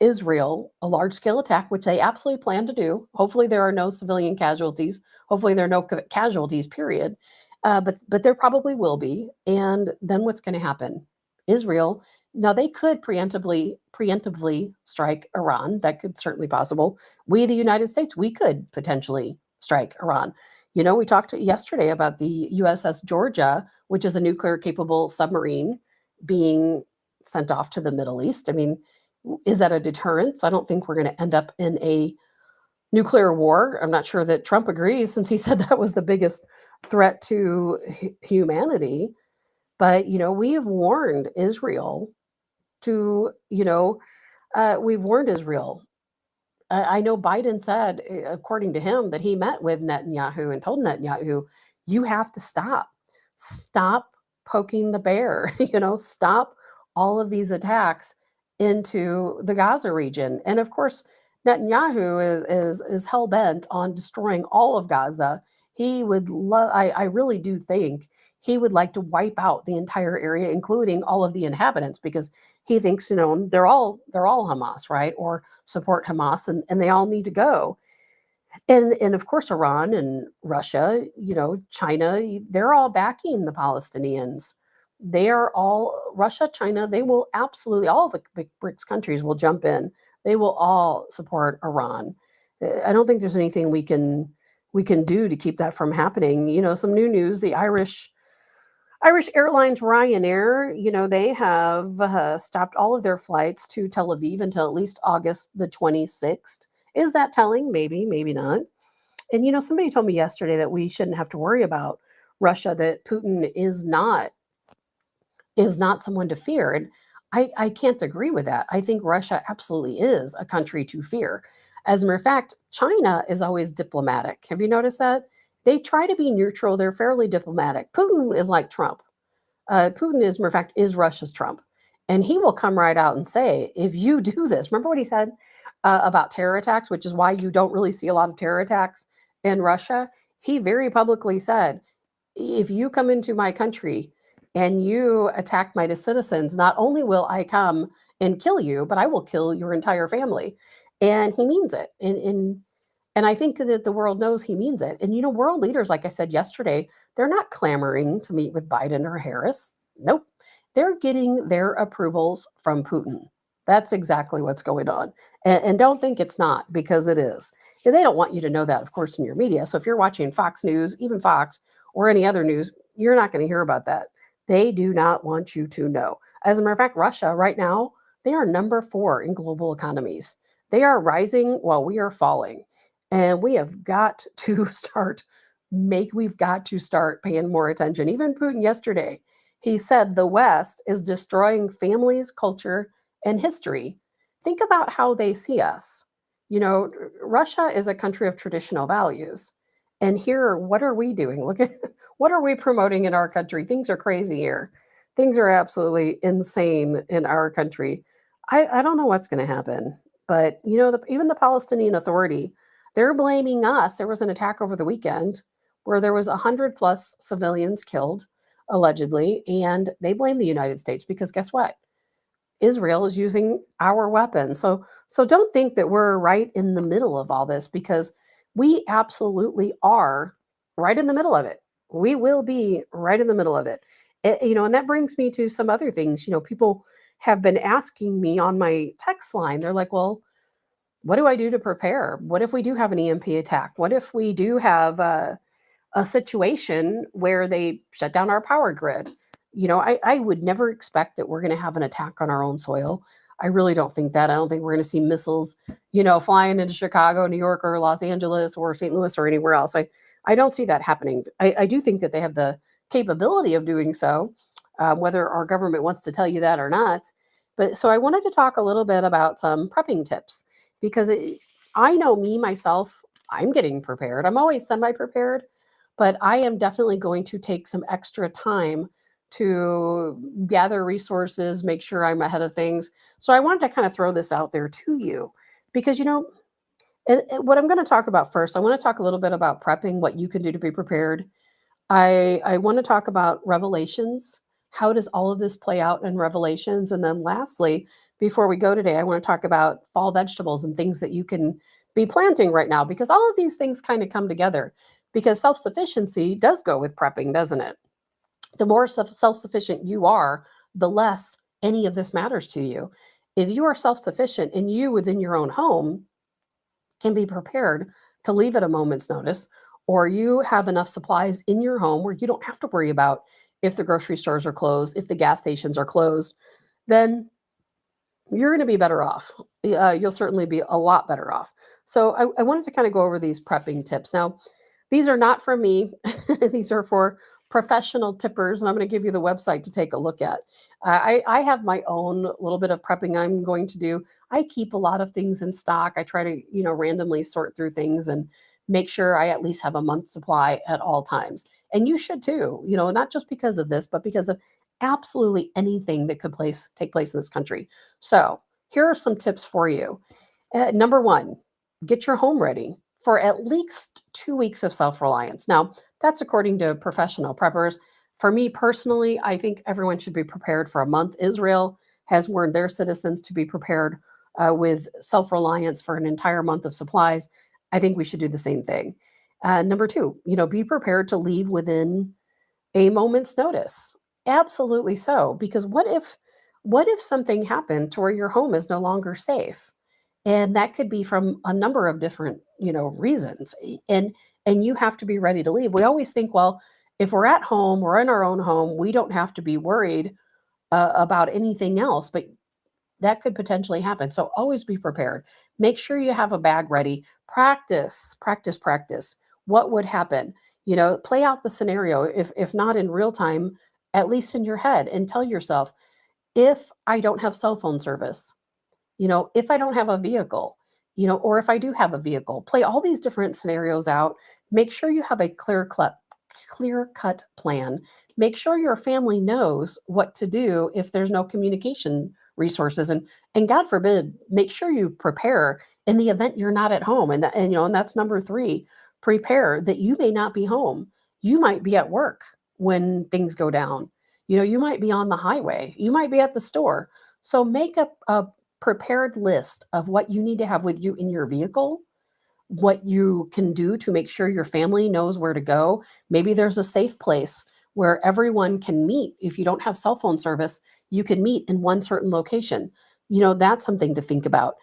A: Israel, a large scale attack, which they absolutely plan to do, hopefully there are no civilian casualties. Hopefully there are no casualties, period. But there probably will be. And then what's going to happen? Israel, now they could preemptively strike Iran. That could certainly possible. We, the United States, we could potentially strike Iran. We talked yesterday about the USS Georgia, which is a nuclear capable submarine being sent off to the Middle East. I mean, is that a deterrence? I don't think we're going to end up in a nuclear war. I'm not sure that Trump agrees, since he said that was the biggest threat to humanity. But, we have warned Israel we've warned Israel. I know Biden said, according to him, that he met with Netanyahu and told Netanyahu, you have to stop poking the bear, stop all of these attacks into the Gaza region. And of course, Netanyahu is hell bent on destroying all of Gaza. He would love, I really do think he would like to wipe out the entire area, including all of the inhabitants, because he thinks, they're all Hamas, right? Or support Hamas, and they all need to go. And of course, Iran and Russia, China, they're all backing the Palestinians. They are all Russia, China. They will absolutely, all the big BRICS countries will jump in. They will all support Iran. I don't think there's anything we can do to keep that from happening. Some new news: the Irish Airlines Ryanair, they have stopped all of their flights to Tel Aviv until at least August the 26th. Is that telling? Maybe, maybe not. And somebody told me yesterday that we shouldn't have to worry about Russia, that Putin is not someone to fear. And I can't agree with that. I think Russia absolutely is a country to fear. As a matter of fact, China is always diplomatic. Have you noticed that? They try to be neutral. They're fairly diplomatic. Putin is like Trump. Putin is, matter of fact, is Russia's Trump. And he will come right out and say, if you do this, remember what he said about terror attacks, which is why you don't really see a lot of terror attacks in Russia. He very publicly said, if you come into my country and you attack my citizens, not only will I come and kill you, but I will kill your entire family. And he means it. And I think that the world knows he means it. And, world leaders, like I said yesterday, they're not clamoring to meet with Biden or Harris. Nope. They're getting their approvals from Putin. That's exactly what's going on. And don't think it's not, because it is. And they don't want you to know that, of course, in your media. So if you're watching Fox News, even Fox or any other news, you're not going to hear about that. They do not want you to know. As a matter of fact, Russia right now, they are number 4 in global economies. They are rising while we are falling. And we have got to start paying more attention. Even Putin yesterday, he said the West is destroying families, culture, and history. Think about how they see us. Russia is a country of traditional values. And here, what are we doing? Look at what are we promoting in our country? Things are crazy here. Things are absolutely insane in our country. I don't know what's going to happen. But, even the Palestinian Authority, they're blaming us. There was an attack over the weekend where there was 100+ civilians killed, allegedly, and they blame the United States because guess what? Israel is using our weapons. So don't think that we're right in the middle of all this, because we absolutely are right in the middle of it. We will be right in the middle of it. And that brings me to some other things. People have been asking me on my text line. They're like, well, what do I do to prepare? What if we do have an EMP attack? What if we do have a situation where they shut down our power grid? I would never expect that we're going to have an attack on our own soil. I really don't think that. I don't think we're going to see missiles, flying into Chicago, New York, or Los Angeles, or St. Louis, or anywhere else. I don't see that happening. I do think that they have the capability of doing so, whether our government wants to tell you that or not. But so I wanted to talk a little bit about some prepping tips, because I know me, myself, I'm getting prepared. I'm always semi-prepared, but I am definitely going to take some extra time to gather resources, make sure I'm ahead of things. So I wanted to kind of throw this out there to you because, what I'm going to talk about first, I want to talk a little bit about prepping, what you can do to be prepared. I want to talk about Revelations. How does all of this play out in Revelations? And then lastly, before we go today, I want to talk about fall vegetables and things that you can be planting right now, because all of these things kind of come together, because self-sufficiency does go with prepping, doesn't it? The more self-sufficient you are, the less any of this matters to you. If you are self-sufficient and you within your own home can be prepared to leave at a moment's notice, or you have enough supplies in your home where you don't have to worry about if the grocery stores are closed, if the gas stations are closed, then you're going to be better off. You'll certainly be a lot better off. So I wanted to kind of go over these prepping tips. Now, these are not from me. These are for professional tippers, and I'm going to give you the website to take a look at. I have my own little bit of prepping I'm going to do. I keep a lot of things in stock. I try to, randomly sort through things and make sure I at least have a month supply at all times. And you should too, not just because of this, but because of absolutely anything that could take place in this country. So here are some tips for you. Number one, get your home ready for at least 2 weeks of self-reliance. Now, that's according to professional preppers. For me personally, I think everyone should be prepared for a month. Israel has warned their citizens to be prepared with self-reliance for an entire month of supplies. I think we should do the same thing. Number two, be prepared to leave within a moment's notice. Absolutely so, because what if something happened to where your home is no longer safe? And that could be from a number of different, reasons. And you have to be ready to leave. We always think, well, if we're at home, we're in our own home, we don't have to be worried about anything else, but that could potentially happen. So always be prepared. Make sure you have a bag ready. Practice, practice, practice. What would happen? Play out the scenario, if not in real time, at least in your head, and tell yourself, if I don't have cell phone service, if I don't have a vehicle, or if I do have a vehicle, play all these different scenarios out. Make sure you have a clear-cut plan. Make sure your family knows what to do if there's no communication resources, and God forbid, make sure you prepare in the event you're not at home. And that's number three. Prepare that you may not be home. You might be at work when things go down. You might be on the highway. You might be at the store. So make a prepared list of what you need to have with you in your vehicle, what you can do to make sure your family knows where to go. Maybe there's a safe place where everyone can meet. If you don't have cell phone service, you can meet in one certain location. That's something to think about.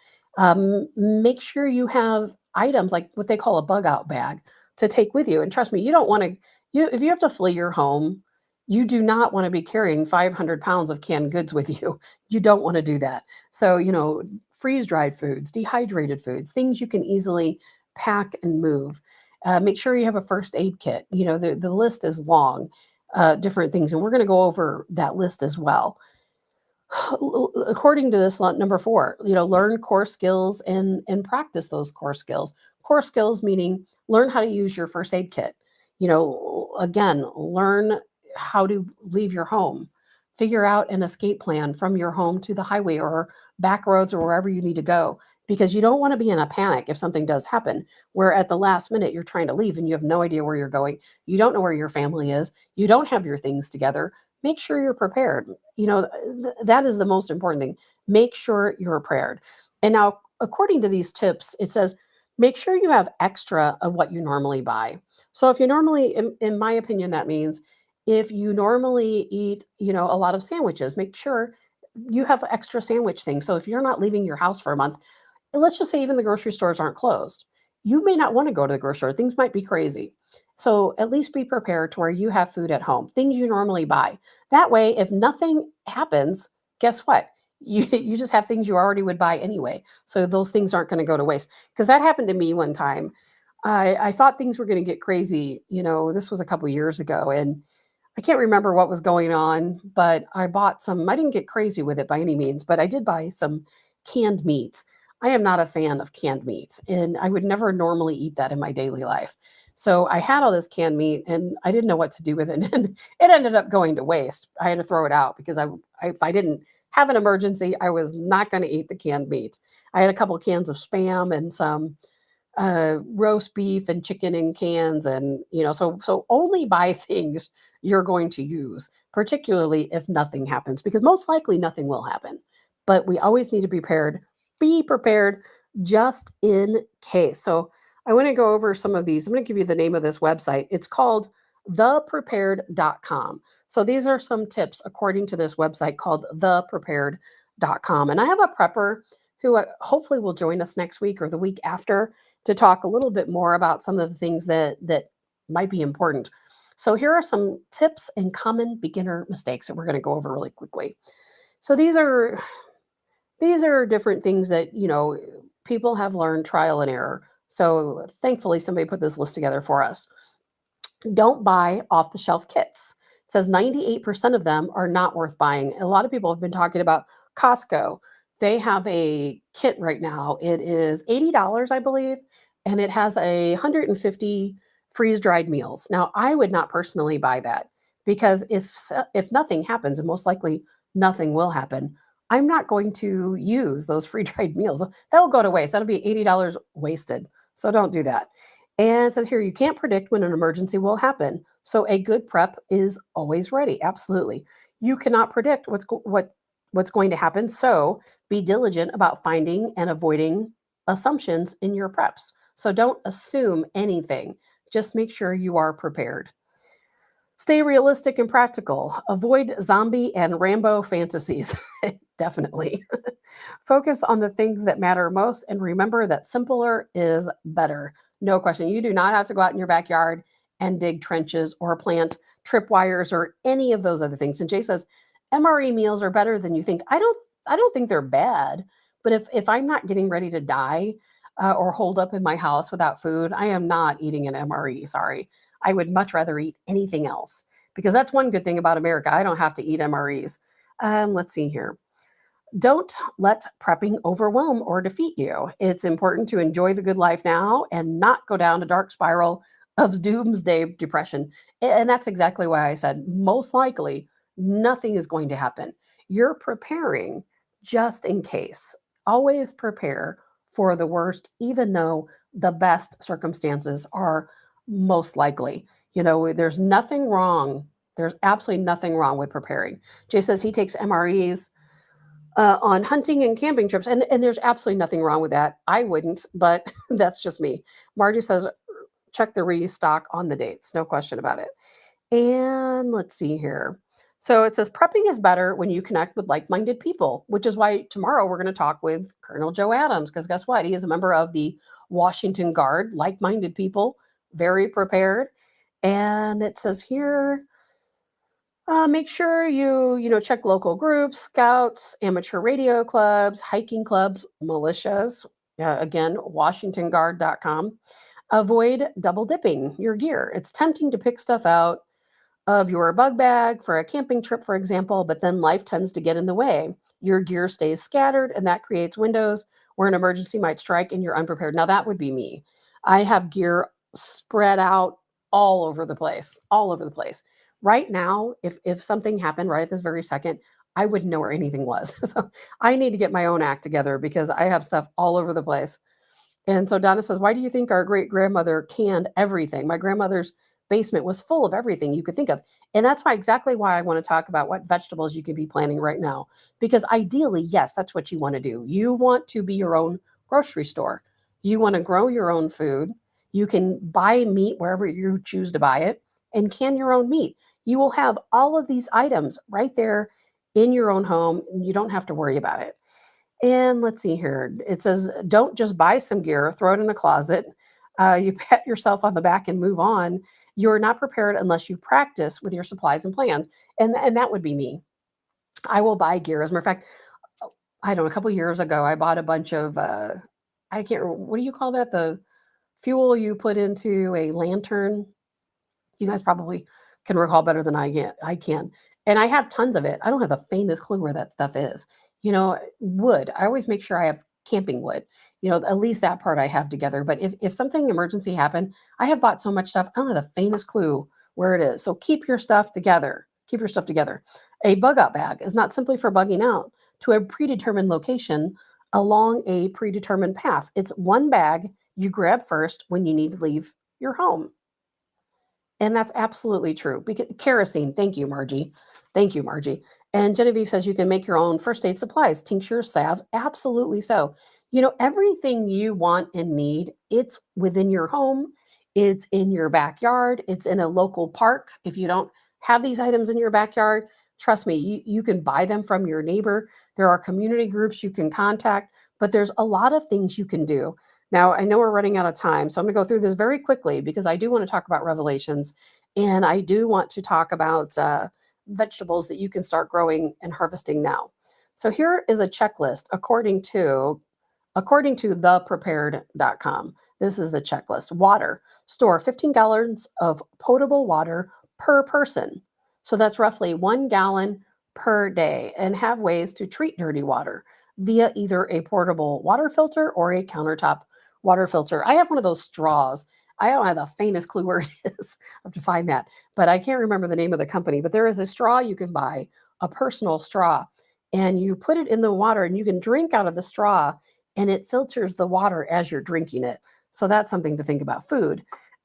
A: Make sure you have items like what they call a bug out bag to take with you. And trust me, you don't want to, if you have to flee your home, you do not want to be carrying 500 pounds of canned goods with you. You don't want to do that. So, freeze-dried foods, dehydrated foods, things you can easily pack and move. Make sure you have a first aid kit. The list is long, different things. And we're going to go over that list as well. According to this number four, learn core skills and practice those core skills. Core skills meaning learn how to use your first aid kit. Again, learn how to leave your home. Figure out an escape plan from your home to the highway or back roads or wherever you need to go, because you don't want to be in a panic if something does happen, where at the last minute you're trying to leave and you have no idea where you're going. You don't know where your family is. You don't have your things together. Make sure you're prepared. That is the most important thing. Make sure you're prepared. And now, according to these tips, it says, make sure you have extra of what you normally buy. So if you normally, in my opinion, that means if you normally eat, a lot of sandwiches, make sure you have extra sandwich things. So if you're not leaving your house for a month, let's just say even the grocery stores aren't closed, you may not want to go to the grocery store. Things might be crazy. So at least be prepared to where you have food at home, things you normally buy. That way, if nothing happens, guess what? You just have things you already would buy anyway. So those things aren't going to go to waste. Because that happened to me one time. I thought things were going to get crazy. This was a couple years ago, and I can't remember what was going on, but I bought some. I didn't get crazy with it by any means, but I did buy some canned meat. I am not a fan of canned meat, and I would never normally eat that in my daily life. So I had all this canned meat, and I didn't know what to do with it, and it ended up going to waste. I had to throw it out because if I didn't have an emergency, I was not going to eat the canned meat. I had a couple cans of spam and some roast beef and chicken in cans, and so only buy things you're going to use, particularly if nothing happens, because most likely nothing will happen. But we always need to be prepared just in case. So I want to go over some of these. I'm going to give you the name of this website. It's called theprepared.com. So these are some tips according to this website called theprepared.com. And I have a prepper who hopefully will join us next week or the week after to talk a little bit more about some of the things that might be important. So here are some tips and common beginner mistakes that we're going to go over really quickly. So these are different things that people have learned trial and error. So thankfully somebody put this list together for us. Don't buy off the shelf kits. It says 98% of them are not worth buying. A lot of people have been talking about Costco. They have a kit right now. It is $80, I believe, and it has 150 freeze-dried meals. Now, I would not personally buy that because if nothing happens, and most likely nothing will happen, I'm not going to use those freeze-dried meals. That will go to waste. That'll be $80 wasted. So don't do that. And it says here, you can't predict when an emergency will happen. So a good prep is always ready. Absolutely. You cannot predict what's going to happen. So be diligent about finding and avoiding assumptions in your preps. So don't assume anything. Just make sure you are prepared. Stay realistic and practical. Avoid zombie and Rambo fantasies. Definitely. Focus on the things that matter most and remember that simpler is better. No question. You do not have to go out in your backyard and dig trenches or plant tripwires or any of those other things. And Jay says MRE meals are better than you think. I don't think they're bad, but if I'm not getting ready to die or hold up in my house without food, I am not eating an MRE. Sorry. I would much rather eat anything else because that's one good thing about America. I don't have to eat MREs. Let's see here. Don't let prepping overwhelm or defeat you. It's important to enjoy the good life now and not go down a dark spiral of doomsday depression. And that's exactly why I said most likely nothing is going to happen. You're preparing just in case. Always prepare for the worst, even though the best circumstances are most likely. There's nothing wrong. There's absolutely nothing wrong with preparing. Jay says he takes MREs on hunting and camping trips, and there's absolutely nothing wrong with that. I wouldn't, but that's just me. Margie says check the restock on the dates, no question about it. And let's see here. So it says prepping is better when you connect with like-minded people, which is why tomorrow we're going to talk with Colonel Joe Adams, because guess what? He is a member of the Washington Guard, like-minded people, very prepared. And it says here, make sure you check local groups, scouts, amateur radio clubs, hiking clubs, militias. Again, WashingtonGuard.com. Avoid double dipping your gear. It's tempting to pick stuff out of your bug bag for a camping trip, for example, but then life tends to get in the way. Your gear stays scattered, and that creates windows where an emergency might strike and you're unprepared. Now, that would be me. I have gear spread out all over the place, all over the place. Right now, if something happened right at this very second, I wouldn't know where anything was. So I need to get my own act together because I have stuff all over the place. And so Donna says, why do you think our great grandmother canned everything? My grandmother's basement was full of everything you could think of. And that's exactly why I want to talk about what vegetables you could be planting right now. Because ideally, yes, that's what you want to do. You want to be your own grocery store. You want to grow your own food. You can buy meat wherever you choose to buy it and can your own meat. You will have all of these items right there in your own home. And you don't have to worry about it. And let's see here. It says, don't just buy some gear, throw it in a closet. You pat yourself on the back and move on. You're not prepared unless you practice with your supplies and plans. And that would be me. I will buy gear. As a matter of fact, I don't know, a couple of years ago, I bought a bunch of, I can't remember, what do you call that? The fuel you put into a lantern. You guys probably can recall better than I can. And I have tons of it. I don't have the faintest clue where that stuff is. Wood. I always make sure I have camping would. At least that part I have together. But if something emergency happened, I have bought so much stuff, I don't have the faintest clue where it is. So keep your stuff together. Keep your stuff together. A bug out bag is not simply for bugging out to a predetermined location along a predetermined path. It's one bag you grab first when you need to leave your home. And that's absolutely true. Because kerosene, thank you, Margie. Thank you, Margie. And Genevieve says you can make your own first aid supplies, tinctures, salves. Absolutely so. Everything you want and need, it's within your home, it's in your backyard, it's in a local park. If you don't have these items in your backyard, trust me, you can buy them from your neighbor. There are community groups you can contact, but there's a lot of things you can do. Now, I know we're running out of time, so I'm going to go through this very quickly because I do want to talk about Revelations, and I do want to talk about vegetables that you can start growing and harvesting now. So here is a checklist according to theprepared.com. This is the checklist. Water. Store 15 gallons of potable water per person. So that's roughly 1 gallon per day, and have ways to treat dirty water via either a portable water filter or a countertop water filter. I have one of those straws. I don't have the faintest clue where it is. I have to find that, but I can't remember the name of the company. But there is a straw you can buy, a personal straw, and you put it in the water and you can drink out of the straw, and it filters the water as you're drinking it. So that's something to think about. Food,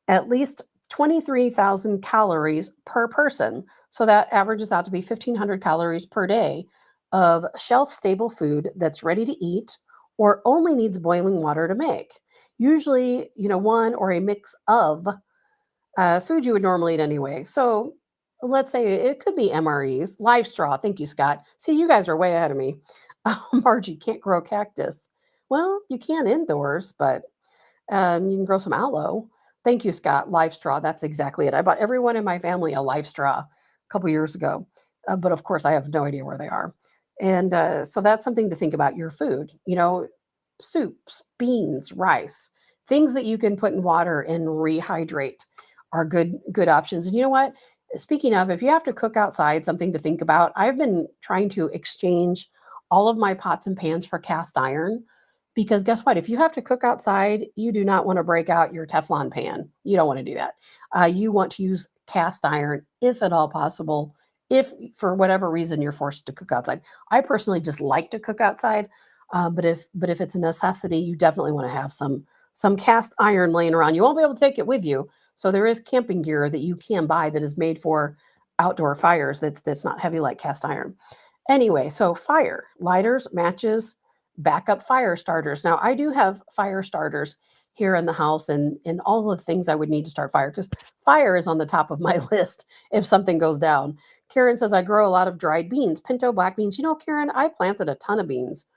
A: at least 23,000 calories per person. So that averages out to be 1,500 calories per day of shelf-stable food that's ready to eat or only needs boiling water to make. Usually, one or a mix of food you would normally eat anyway. So let's say it could be MREs, live straw. Thank you, Scott. See, you guys are way ahead of me. Margie, can't grow cactus. Well, you can indoors, but you can grow some aloe. Thank you, Scott. Live straw. That's exactly it. I bought everyone in my family a live straw a couple years ago, but of course, I have no idea where they are. And so that's something to think about. Your food, soups, beans, rice, things that you can put in water and rehydrate are good options. And you know what? Speaking of, if you have to cook outside, something to think about. I've been trying to exchange all of my pots and pans for cast iron. Because guess what? If you have to cook outside, you do not want to break out your Teflon pan. You don't want to do that. You want to use cast iron if at all possible, if for whatever reason you're forced to cook outside. I personally just like to cook outside, but if it's a necessity, you definitely want to have some cast iron laying around. You won't be able to take it with you. So there is camping gear that you can buy that is made for outdoor fires that's not heavy like cast iron. Anyway, so fire, lighters, matches, backup fire starters. Now, I do have fire starters here in the house and all the things I would need to start fire, because fire is on the top of my list if something goes down. Karen says, I grow a lot of dried beans, pinto black beans. Karen, I planted a ton of beans,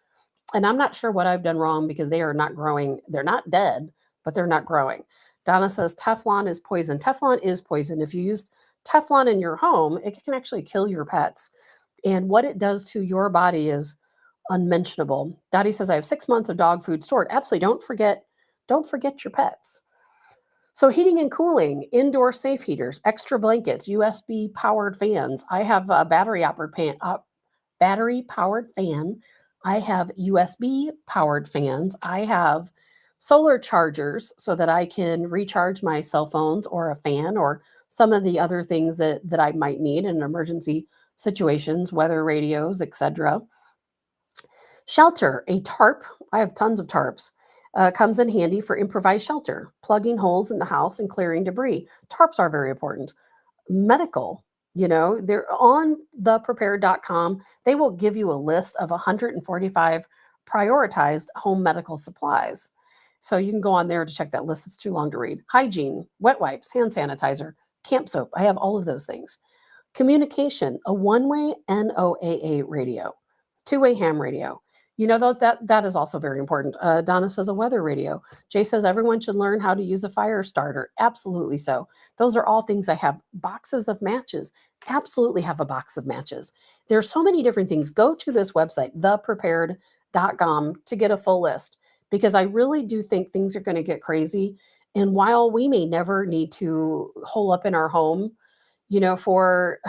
A: and I'm not sure what I've done wrong because they are not growing. They're not dead, but they're not growing. Donna says, Teflon is poison. Teflon is poison. If you use Teflon in your home, it can actually kill your pets. And what it does to your body is unmentionable. Dottie says, I have 6 months of dog food stored. Absolutely. Don't forget your pets. So heating and cooling, indoor safe heaters, extra blankets, USB powered fans. I have a battery powered fan. I have USB powered fans. I have solar chargers so that I can recharge my cell phones or a fan or some of the other things that I might need in emergency situations, weather radios, etc. Shelter, a tarp. I have tons of tarps. Comes in handy for improvised shelter, plugging holes in the house and clearing debris. Tarps are very important. Medical, they're on theprepared.com. They will give you a list of 145 prioritized home medical supplies. So you can go on there to check that list. It's too long to read. Hygiene, wet wipes, hand sanitizer, camp soap. I have all of those things. Communication, a one-way NOAA radio, two-way ham radio. That is also very important. Donna says a weather radio. Jay says everyone should learn how to use a fire starter. Absolutely so. Those are all things I have. Boxes of matches. Absolutely have a box of matches. There are so many different things. Go to this website, theprepared.com, to get a full list, because I really do think things are going to get crazy. And while we may never need to hole up in our home, for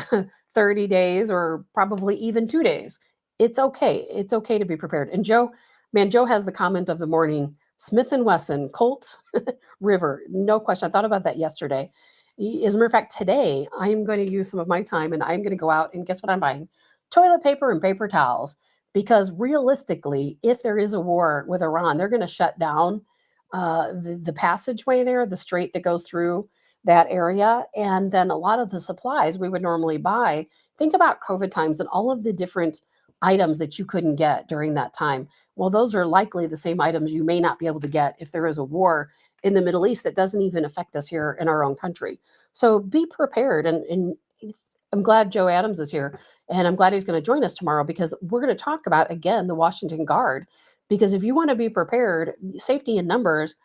A: 30 days or probably even 2 days, it's okay. It's okay to be prepared. And Joe, Man, Joe has the comment of the morning, Smith & Wesson, Colt River, no question. I thought about that yesterday. As a matter of fact, today I'm going to use some of my time and I'm going to go out and guess what I'm buying? Toilet paper and paper towels. Because realistically, if there is a war with Iran, they're going to shut down the passageway there, the strait that goes through that area. And then a lot of the supplies we would normally buy. Think about COVID times and all of the different items that you couldn't get during that time. Well, those are likely the same items you may not be able to get if there is a war in the Middle East that doesn't even affect us here in our own country. So be prepared. And I'm glad Joe Adams is here. And I'm glad he's going to join us tomorrow because we're going to talk about, again, the Washington Guard. Because if you want to be prepared, safety in numbers,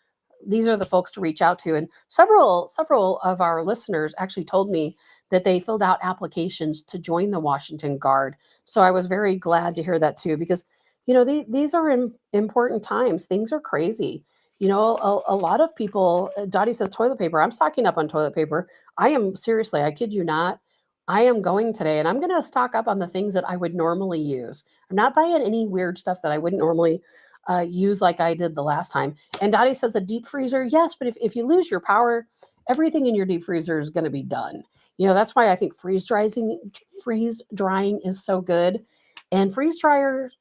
A: these are the folks to reach out to. And several of our listeners actually told me that they filled out applications to join the Washington Guard. So I was very glad to hear that too, because, these are important times. Things are crazy. A lot of people, Dottie says toilet paper. I'm stocking up on toilet paper. I am seriously, I kid you not. I am going today and I'm going to stock up on the things that I would normally use. I'm not buying any weird stuff that I wouldn't normally use like I did the last time. And Dottie says a deep freezer. Yes, but if you lose your power, everything in your deep freezer is going to be done. That's why I think freeze drying is so good. And freeze dryers,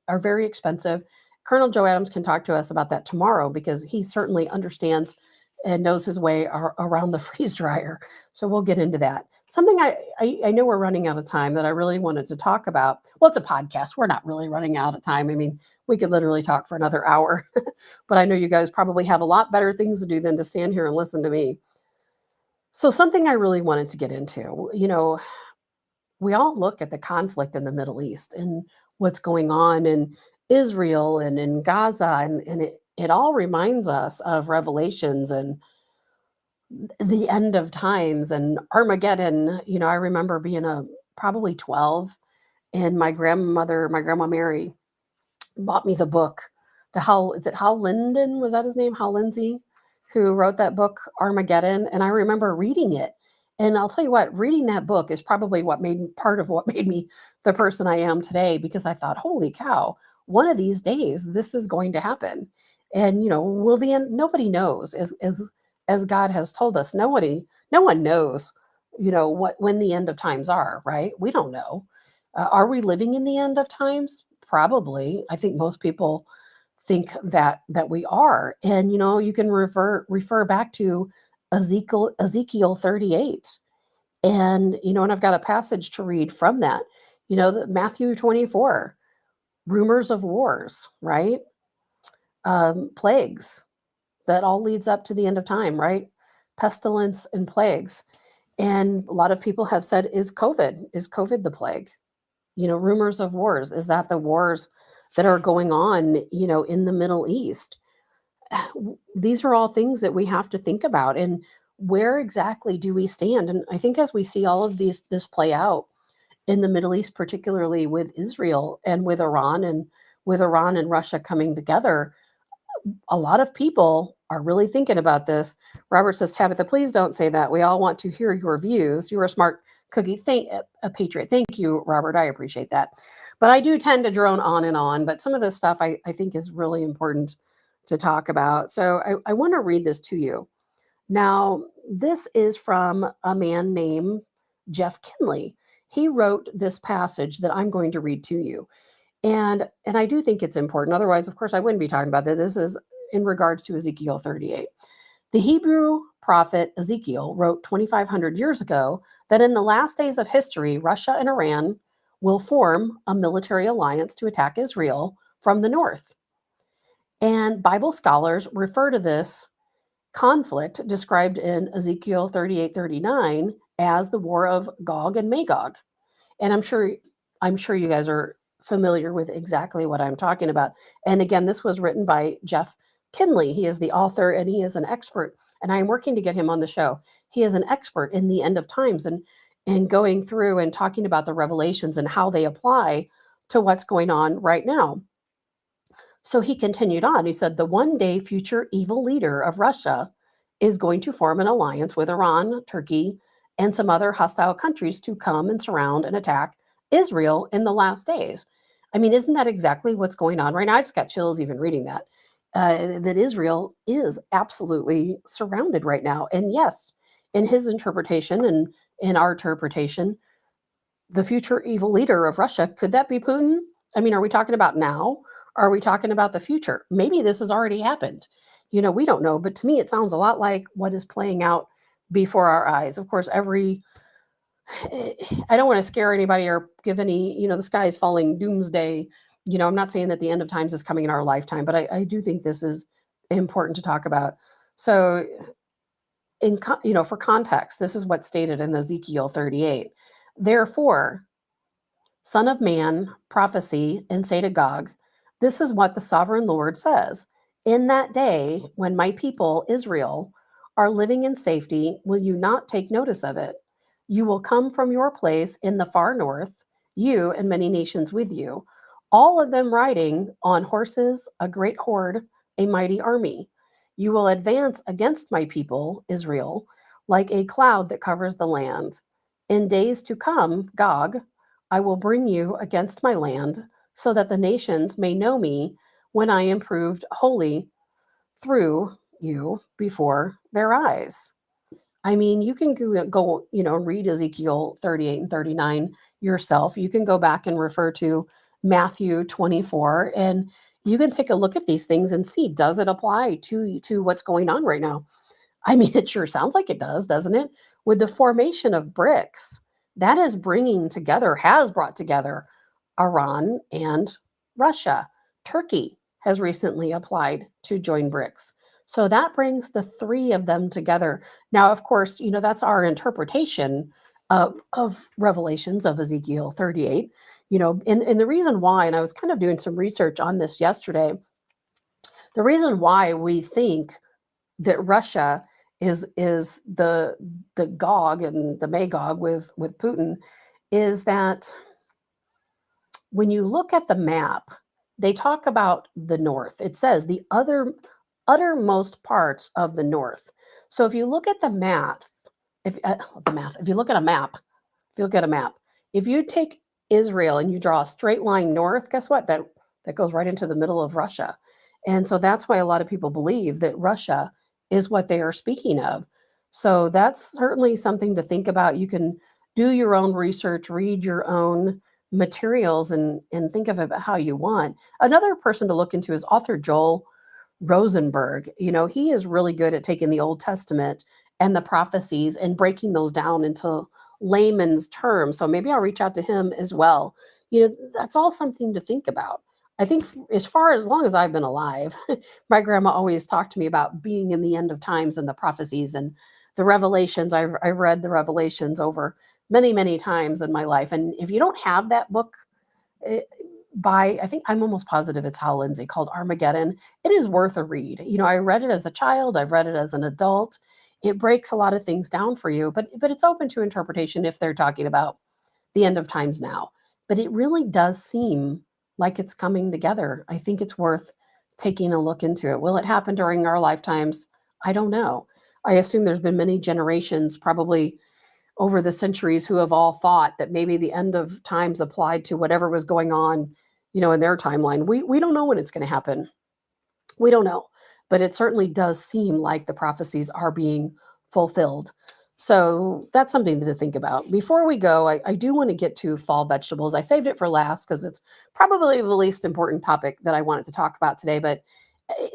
A: are very expensive. Colonel Joe Adams can talk to us about that tomorrow because he certainly understands and knows his way around the freeze dryer. So we'll get into that. Something I know we're running out of time that I really wanted to talk about. Well, it's a podcast. We're not really running out of time. I mean, we could literally talk for another hour, but I know you guys probably have a lot better things to do than to stand here and listen to me. So something I really wanted to get into, we all look at the conflict in the Middle East and what's going on in Israel and in Gaza, and it all reminds us of Revelations and the end of times and Armageddon. I remember being probably 12, and my grandma Mary, bought me the book. Hal Linden, was that his name? Hal Lindsey, who wrote that book, Armageddon. And I remember reading it. And I'll tell you what, reading that book is probably part of what made me the person I am today, because I thought, holy cow, one of these days, this is going to happen. And, will the end? Nobody knows. As God has told us, no one knows, when the end of times are, right? We don't know. Are we living in the end of times? Probably. I think most people think that we are. And, you can refer back to Ezekiel 38. And, and I've got a passage to read from that, Matthew 24, rumors of wars, right? Plagues. That all leads up to the end of time, right? Pestilence and plagues. And a lot of people have said, is COVID the plague? Rumors of wars. Is that the wars that are going on, in the Middle East? These are all things that we have to think about. And where exactly do we stand? And I think as we see all of this play out in the Middle East, particularly with Israel and with Iran and Russia coming together, a lot of people are really thinking about this. Robert says, Tabitha, please don't say that. We all want to hear your views. You're a smart cookie. A patriot. Thank you, Robert. I appreciate that. But I do tend to drone on and on. But some of this stuff I think is really important to talk about. So I want to read this to you. Now, this is from a man named Jeff Kinley. He wrote this passage that I'm going to read to you. And I do think it's important. Otherwise, of course, I wouldn't be talking about that. This is in regards to Ezekiel 38. The Hebrew prophet Ezekiel wrote 2,500 years ago that in the last days of history, Russia and Iran will form a military alliance to attack Israel from the north. And Bible scholars refer to this conflict described in Ezekiel 38:39 as the war of Gog and Magog. And I'm sure you guys are familiar with exactly what I'm talking about. And again, this was written by Jeff Kinley. He is the author and he is an expert. And I am working to get him on the show. He is an expert in the end of times and going through and talking about the revelations and how they apply to what's going on right now. So he continued on. He said, the one day future evil leader of Russia is going to form an alliance with Iran, Turkey, and some other hostile countries to come and surround and attack Israel in the last days. I mean, isn't that exactly what's going on right now? I just got chills even reading that. That Israel is absolutely surrounded right now. And yes, in his interpretation and in our interpretation, the future evil leader of Russia, could that be Putin? I mean, are we talking about now? Are we talking about the future? Maybe this has already happened. We don't know. But to me, it sounds a lot like what is playing out before our eyes. Of course, I don't want to scare anybody or give any, the sky is falling doomsday. I'm not saying that the end of times is coming in our lifetime, but I do think this is important to talk about. So, for context, this is what's stated in Ezekiel 38. Therefore, Son of man, prophecy, and say to Gog, this is what the sovereign Lord says. In that day, when my people, Israel, are living in safety, will you not take notice of it? You will come from your place in the far north, you and many nations with you, all of them riding on horses, a great horde, a mighty army. You will advance against my people, Israel, like a cloud that covers the land. In days to come, Gog, I will bring you against my land, so that the nations may know me when I am proved holy through you before their eyes. I mean, you can go read Ezekiel 38 and 39 yourself. You can go back and refer to Matthew 24, and you can take a look at these things and see, does it apply to what's going on right now? I mean, it sure sounds like it does, doesn't it? With the formation of BRICS, that is has brought together Iran and Russia. Turkey has recently applied to join BRICS. So that brings the three of them together. Now, of course, that's our interpretation of Revelations of Ezekiel 38. And the reason why, and I was kind of doing some research on this yesterday, the reason why we think that Russia is the Gog and the Magog with Putin is that when you look at the map, they talk about the north. It says the uttermost parts of the north. So if you look at the map, if you look at a map, if you take Israel and you draw a straight line north, guess what? That goes right into the middle of Russia. And so that's why a lot of people believe that Russia is what they are speaking of. So that's certainly something to think about. You can do your own research, read your own materials, and think of it how you want. Another person to look into is author Joel Rosenberg. He is really good at taking the Old Testament and the prophecies and breaking those down into layman's terms. So maybe I'll reach out to him as well. That's all something to think about. I think as long as I've been alive, my grandma always talked to me about being in the end of times and the prophecies and the revelations. I've read the Revelations over many, many times in my life. And if you don't have that book, I think I'm almost positive it's Hal Lindsey, called Armageddon. It is worth a read. I read it as a child. I've read it as an adult. It breaks a lot of things down for you, but it's open to interpretation if they're talking about the end of times now. But it really does seem like it's coming together. I think it's worth taking a look into it. Will it happen during our lifetimes? I don't know. I assume there's been many generations, probably over the centuries, who have all thought that maybe the end of times applied to whatever was going on, in their timeline. We don't know when it's going to happen. We don't know, but it certainly does seem like the prophecies are being fulfilled. So that's something to think about. Before we go, I do want to get to fall vegetables. I saved it for last because it's probably the least important topic that I wanted to talk about today, but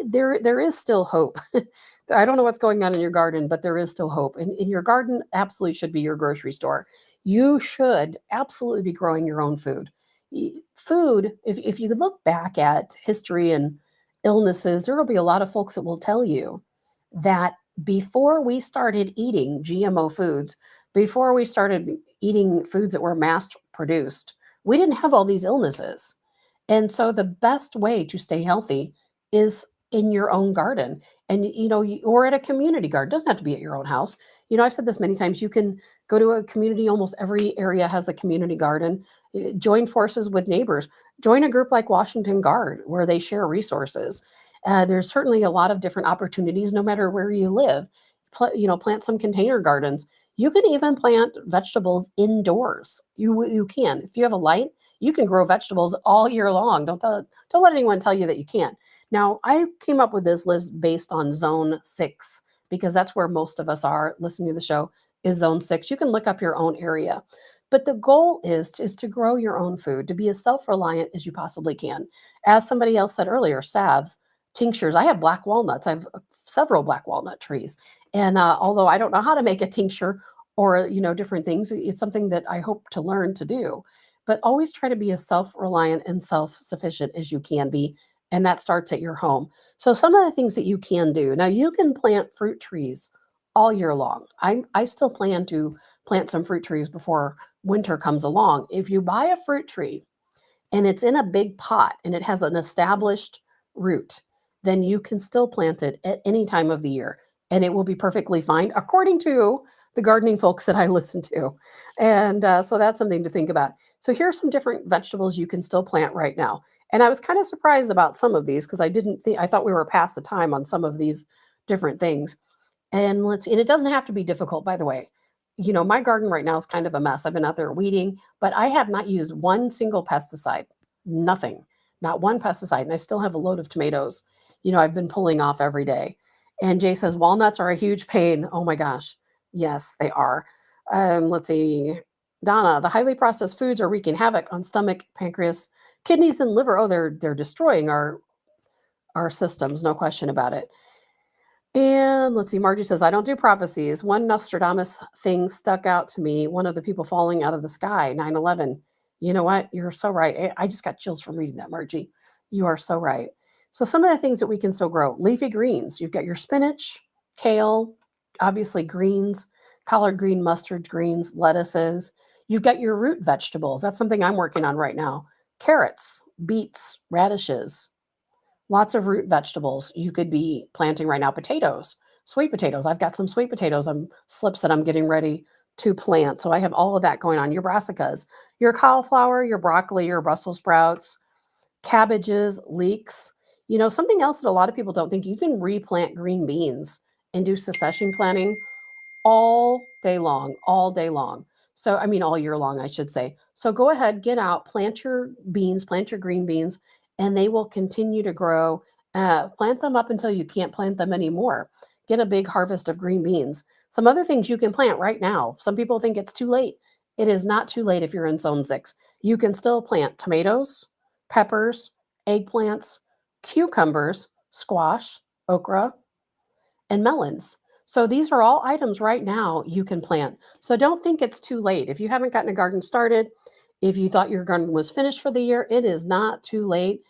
A: there is still hope. I don't know what's going on in your garden, but there is still hope. And your garden absolutely should be your grocery store. You should absolutely be growing your own food. Food, if you look back at history and illnesses, there will be a lot of folks that will tell you that before we started eating GMO foods, before we started eating foods that were mass produced, we didn't have all these illnesses. And so the best way to stay healthy is in your own garden, and or at a community garden. It doesn't have to be at your own house. I've said this many times. You can go to a community. Almost every area has a community garden. Join forces with neighbors. Join a group like Washington Guard, where they share resources. There's certainly a lot of different opportunities, no matter where you live. plant some container gardens. You can even plant vegetables indoors. You can. If you have a light, you can grow vegetables all year long. Don't let anyone tell you that you can't. Now, I came up with this list based on zone 6 because that's where most of us are listening to the show is zone 6. You can look up your own area. But the goal is to grow your own food, to be as self-reliant as you possibly can. As somebody else said earlier, salves, tinctures. I have black walnuts. I have several black walnut trees. And although I don't know how to make a tincture or, different things, it's something that I hope to learn to do. But always try to be as self-reliant and self-sufficient as you can be. And that starts at your home. So some of the things that you can do. Now, you can plant fruit trees all year long. I still plan to plant some fruit trees before winter comes along. If you buy a fruit tree and it's in a big pot and it has an established root, then you can still plant it at any time of the year and it will be perfectly fine, according to the gardening folks that I listen to. And so that's something to think about. So here's some different vegetables you can still plant right now. And I was kind of surprised about some of these because I thought we were past the time on some of these different things. And it doesn't have to be difficult, by the way. My garden right now is kind of a mess. I've been out there weeding, but I have not used one single pesticide, nothing, not one pesticide. And I still have a load of tomatoes, I've been pulling off every day. And Jay says, walnuts are a huge pain. Oh my gosh. Yes, they are. Let's see. Donna, the highly processed foods are wreaking havoc on stomach, pancreas, kidneys, and liver. Oh, they're destroying our systems, no question about it. And let's see, Margie says, I don't do prophecies. One Nostradamus thing stuck out to me, one of the people falling out of the sky, 9/11. You know what? You're so right. I just got chills from reading that, Margie. You are so right. So some of the things that we can still grow, leafy greens. You've got your spinach, kale, obviously greens, collard green, mustard greens, lettuces. You've got your root vegetables. That's something I'm working on right now. Carrots, beets, radishes. Lots of root vegetables you could be planting right now. Potatoes, sweet potatoes. I've got some sweet potatoes. Slips that I'm getting ready to plant. So I have all of that going on. Your brassicas, your cauliflower, your broccoli, your Brussels sprouts, cabbages, leeks. Something else that a lot of people don't think, you can replant green beans and do succession planting all day long, all day long. So, all year long, I should say. So go ahead, get out, plant your beans, plant your green beans, and they will continue to grow. Plant them up until you can't plant them anymore. Get a big harvest of green beans. Some other things you can plant right now. Some people think it's too late. It is not too late if you're in zone 6. You can still plant tomatoes, peppers, eggplants, cucumbers, squash, okra, and melons. So these are all items right now you can plant. So don't think it's too late. If you haven't gotten a garden started, if you thought your garden was finished for the year, it is not too late.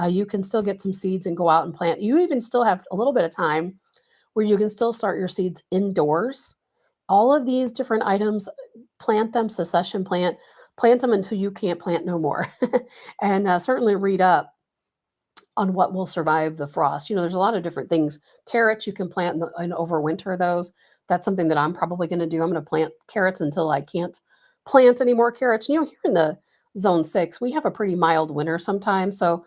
A: You can still get some seeds and go out and plant. You even still have a little bit of time where you can still start your seeds indoors. All of these different items, plant them, succession plant them until you can't plant no more. And certainly read up on what will survive the frost. There's a lot of different things. Carrots you can plant and overwinter those. That's something that I'm probably going to do. I'm going to plant carrots until I can't plant any more carrots. Here in the zone 6, we have a pretty mild winter sometimes. So,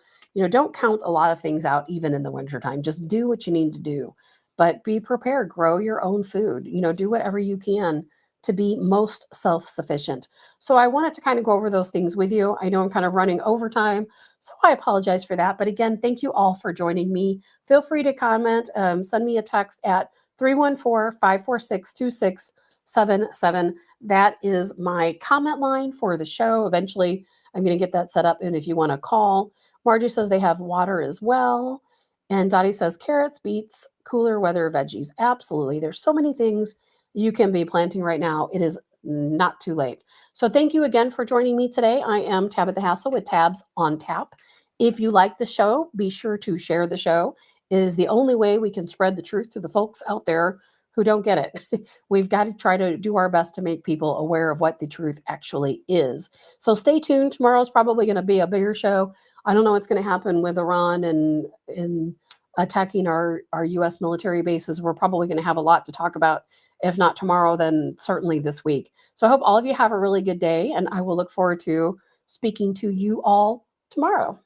A: don't count a lot of things out even in the wintertime. Just do what you need to do. But be prepared. Grow your own food. Do whatever you can to be most self-sufficient. So I wanted to kind of go over those things with you. I know I'm kind of running overtime, so I apologize for that. But again, thank you all for joining me. Feel free to comment. Send me a text at 314-546-2677. That is my comment line for the show. Eventually, I'm going to get that set up. And if you want to call, Margie says they have water as well. And Dottie says carrots, beets, cooler weather veggies. Absolutely. There's so many things you can be planting right now. It is not too late. So thank you again for joining me today. I am Tabitha Hassell with Tabs on Tap. If you like the show, be sure to share the show. It is the only way we can spread the truth to the folks out there who don't get it. We've got to try to do our best to make people aware of what the truth actually is. So stay tuned. Tomorrow's probably going to be a bigger show. I don't know what's going to happen with Iran and attacking our U.S. military bases. We're probably going to have a lot to talk about. If not tomorrow, then certainly this week. So I hope all of you have a really good day, and I will look forward to speaking to you all tomorrow.